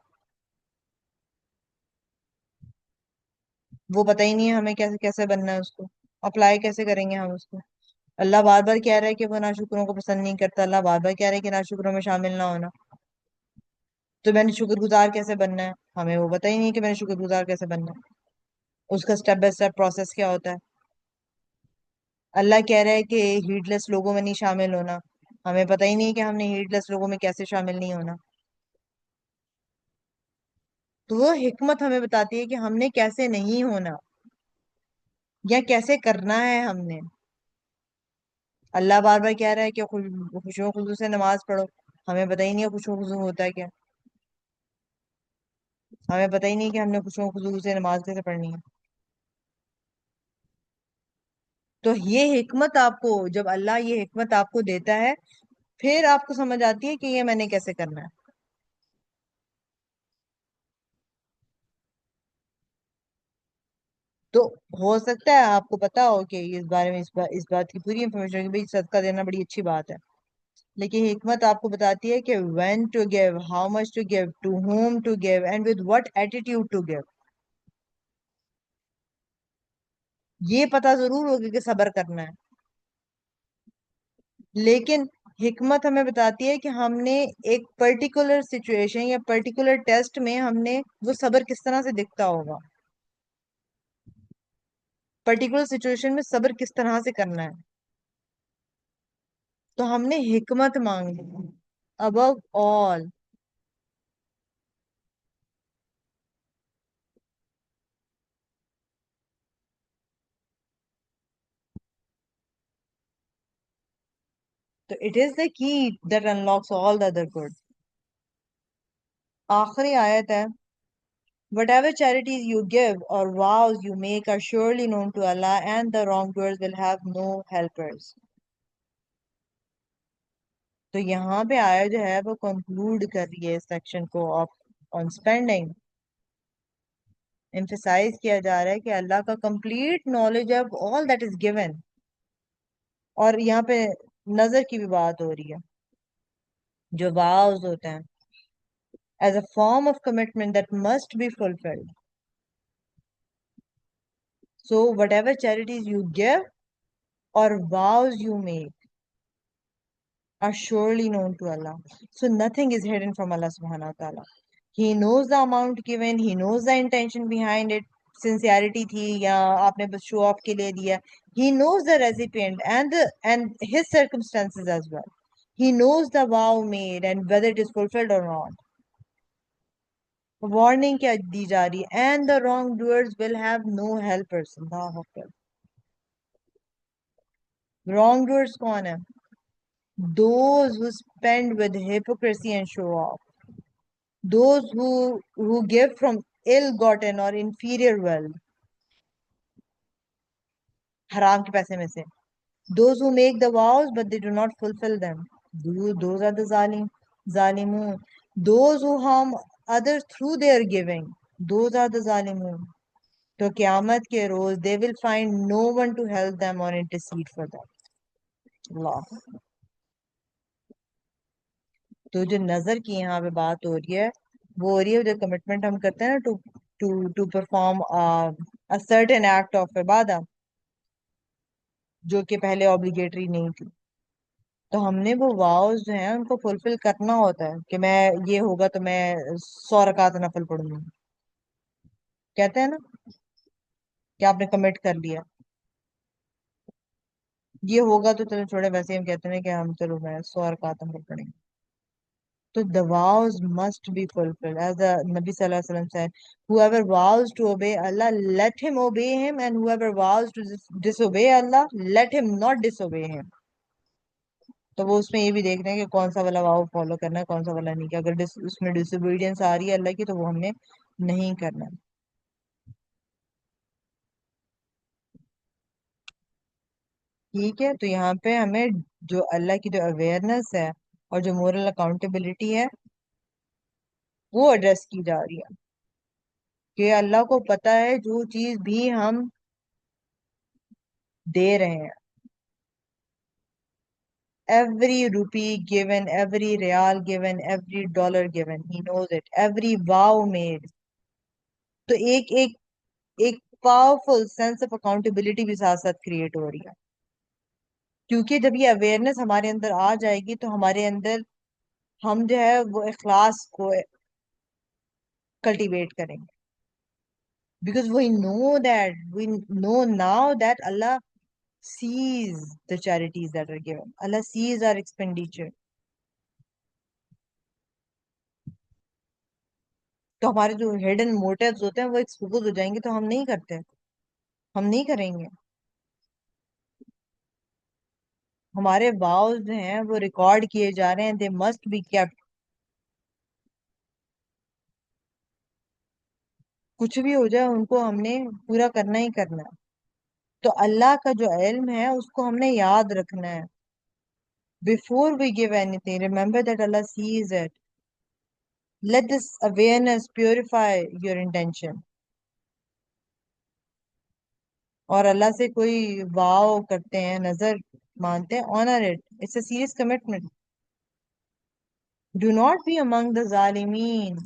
وہ پتہ ہی نہیں ہے ہمیں، کیسے کیسے بننا ہے، اس کو اپلائی کیسے کریں گے ہم اس کو. اللہ بار بار کہہ رہا ہے کہ وہ ناشکروں کو پسند نہیں کرتا، اللہ بار بار کہہ رہا ہے کہ ناشکروں میں شامل نہ ہونا. تو میں نے شکر گزار کیسے بننا ہے، ہمیں وہ پتہ ہی نہیں کہ میں نے شکر گزار کیسے بننا ہے، اس کا سٹیپ بائی سٹیپ پروسیس کیا ہوتا ہے. اللہ کہہ رہا ہے کہ ہیڈ لیس لوگوں میں نہیں شامل ہونا، ہمیں پتہ ہی نہیں کہ ہم نے ہیڈ لیس لوگوں میں کیسے شامل نہیں ہونا. تو وہ حکمت ہمیں بتاتی ہے کہ ہم نے کیسے نہیں ہونا یا کیسے کرنا ہے ہم نے. اللہ بار بار کہہ رہا ہے کہ خوشو خضو سے نماز پڑھو، ہمیں پتہ ہی نہیں ہے خوشو خضو ہوتا ہے کیا، ہمیں پتہ ہی نہیں کہ ہم نے خوشو خضو سے نماز کیسے پڑھنی ہے. تو یہ حکمت آپ کو، جب اللہ یہ حکمت آپ کو دیتا ہے پھر آپ کو سمجھ آتی ہے کہ یہ میں نے کیسے کرنا ہے. تو ہو سکتا ہے آپ کو پتا ہو کہ اس بارے میں اس بات کی پوری انفارمیشن کہ بھائی صدقہ دینا بڑی اچھی بات ہے، لیکن حکمت آپ کو بتاتی ہے کہ when to give, how much to give, to whom to give and with what attitude to give. یہ پتا ضرور ہوگا کہ صبر کرنا ہے، لیکن حکمت ہمیں بتاتی ہے کہ ہم نے ایک پرٹیکولر سچویشن یا پرٹیکولر ٹیسٹ میں ہم نے وہ صبر کس طرح سے دکھتا ہوگا، پرٹیکولر سچویشن میں صبر کس طرح سے کرنا ہے. تو ہم نے حکمت مانگی ابو آل. تو it is the key that unlocks all the other good. آخری آیت ہے whatever charities you give or vows you make are surely known to Allah and the wrongdoers will have no helpers. تو یہاں پہ آیا جو ہے وہ کنکلوڈ کر رہی ہے اس سیکشن کو آن اسپینڈنگ. emphasize کیا جا رہا ہے کہ اللہ کا complete knowledge of all that is given. اور یہاں پہ نظر کی بھی بات ہو رہی ہے. جو vows ہوتے ہیں as a form of commitment that must be fulfilled. So whatever charities you give or vows you make are surely known to Allah. So nothing is hidden from Allah subhanahu wa ta'ala. He knows the amount given, he knows the intention behind it, sincerity تھی یا آپ نے بس show off کے لیے دیا. He knows the recipient and his circumstances as well. He knows the vow made and whether it is fulfilled or not. Warning کیا دی جا رہی ہے and the wrongdoers will have no helpers. Allah Akbar. wrongdoers کون ہے؟ those who spend with hypocrisy and show off, those who give from ill-gotten or inferior wealth, حرام کے پیسے میں سے. those who make the vows but they do not fulfill them, those are the zalimun. those who harm others through their giving, those are the zalimun. تو قیامت کے روز they will find no one to help them or intercede for them. اللہ. تو جو نظر کی یہاں پہ بات ہو رہی ہے وہ ہو رہی ہے جو کمٹمنٹ ہم کرتے ہیں نا to perform a certain act of عبادہ جو کہ پہلے obligatory نہیں تھی. تو ہم نے وہ واؤز جو ہیں ان کو فلفل کرنا ہوتا ہے کہ میں یہ ہوگا تو میں 100 رکعت نفل پڑھوں گی. کہتے ہیں نا کہ آپ نے کمٹ کر لیا یہ ہوگا تو چلو چھوڑے ویسے ہی ہم کہتے ہیں کہ ہم چلو میں 100 رکعت نفل پڑھیں گے. تو the vows must be fulfilled as the Nabi Sallallahu Alaihi Wasallam said, whoever vows to obey Allah, let him obey him, and whoever vows to disobey Allah, let him not disobey him. تو وہ اس میں یہ بھی دیکھ رہے ہیں کہ کون سا والا واؤ فالو کرنا ہے کون سا والا نہیں. کہ اگر اس میں ڈسوبیڈینس آ رہی ہے اللہ کی تو وہ ہم نے نہیں کرنا. ٹھیک ہے. تو یہاں پہ ہمیں جو اللہ کی جو اویئرنس ہے اور جو مورل اکاؤنٹیبلٹی ہے وہ ایڈریس کی جا رہی ہے کہ اللہ کو پتا ہے جو چیز بھی ہم دے رہے ہیں every rupee given, every real given, every dollar given, he knows it, every vow made. تو ایک ایک ایک پاورفل سینس آف اکاؤنٹیبلٹی بھی ساتھ ساتھ کریٹ ہو رہی ہے کیونکہ جب یہ اویئرنس ہمارے اندر آ جائے گی تو ہمارے اندر ہم جو ہے وہ اخلاص کو کلٹیویٹ کریں گے because we know now that Allah sees the charities that are given. Allah sees our expenditure. تو ہمارے جو ہڈن موٹیوز ہوتے ہیں وہ ایکسپوز ہو جائیں گے تو ہم نہیں کرتے ہم نہیں کریں گے. ہمارے واؤز جو ہیں وہ ریکارڈ کیے جا رہے ہیں they must be kept. کچھ بھی ہو جائے ان کو ہم نے پورا کرنا ہی کرنا ہے. تو اللہ کا جو علم ہے اس کو ہم نے یاد رکھنا ہے. Before we give anything, remember that Allah sees it. Let this awareness purify your intention. اور اللہ سے کوئی واو کرتے ہیں نظر مانتے ہیں honor it. It's a serious commitment. Do not be among the ظالمین.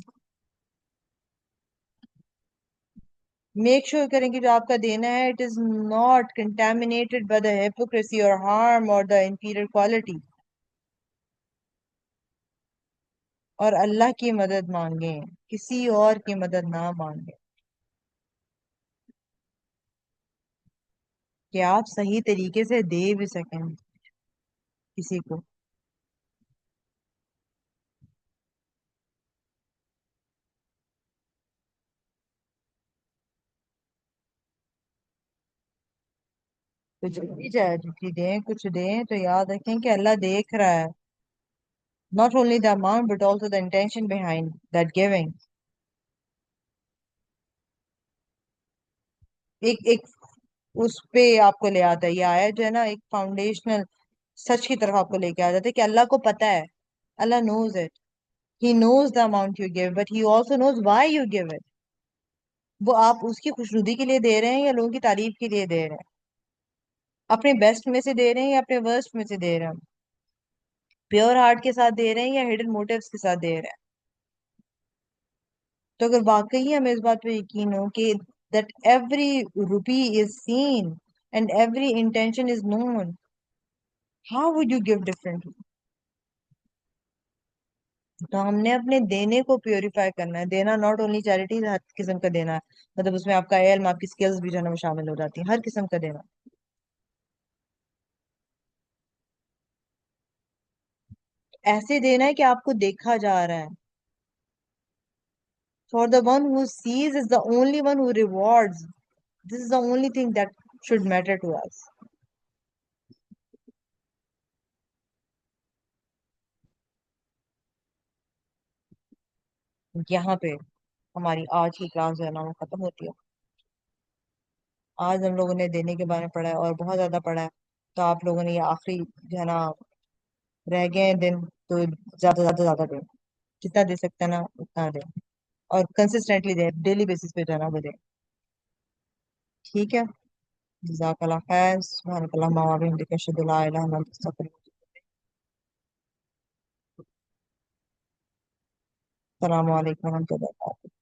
میک شور کریں کہ جو آپ کا دینا ہے it is not contaminated by the hypocrisy or harm or the inferior quality. اور اللہ کی مدد مانگیں کسی اور کی مدد نہ مانگیں کہ آپ صحیح طریقے سے دے بھی سکیں کسی کو. تو جب بھی جائے جتنی دیں کچھ دیں تو یاد رکھیں کہ اللہ دیکھ رہا ہے. Not only the amount but also the intention behind that giving. ایک ایک اس پہ آپ کو لے آتا ہے یہ آیا جو ہے نا ایک فاؤنڈیشنل سچ کی طرف آپ کو لے کے آ جاتا ہے کہ اللہ کو پتا ہے. اللہ knows it. He knows the amount you give but he also knows why you give it. وہ آپ اس کی خوشنودی کے لیے دے رہے ہیں یا لوگوں کی تعریف کے لیے دے رہے ہیں اپنے بیسٹ میں سے دے رہے ہیں یا اپنے ورسٹ میں سے دے رہے ہیں پیور ہارٹ کے ساتھ دے رہے ہیں یا ہڈن موٹیوز کے ساتھ دے رہے ہیں. تو اگر واقعی ہمیں اس بات پہ یقین ہو کہ that every rupee is seen and every intention is known, how would you give differently? تو ہم نے اپنے دینے کو پیوریفائی کرنا ہے. دینا ناٹ اونلی چیریٹی ہر قسم کا دینا ہے مطلب اس میں آپ کا علم آپ کی سکلز بھی جو ہے نا وہ شامل ہو جاتی ہیں ہر قسم کا دینا. ایسے دینا ہے کہ آپ کو دیکھا جا رہا ہے. For the one who sees is the only one who rewards. This is the only thing that should matter to us. یہاں پہ ہماری آج کی کلاس جو ہے نا وہ ختم ہوتی ہے. آج ہم لوگوں نے دینے کے بارے میں پڑھا ہے اور بہت زیادہ پڑھا ہے. تو آپ لوگوں نے یہ آخری جو ہے نا رہ گئے ہیں دن تو زیادہ زیادہ زیادہ دیں جتنا دے سکتے ہیں نا اتنا دیں اور کنسسٹنٹلی دیں ڈیلی بیسس پہ جو ہے نا وہ دیں. ٹھیک ہے، جزاک اللہ خیر، سبحانک اللہم و بحمدک، اشہد ان لا الہ الا انت، استغفرک۔ السلام علیکم و رحمۃ اللہ وبرکاتہ۔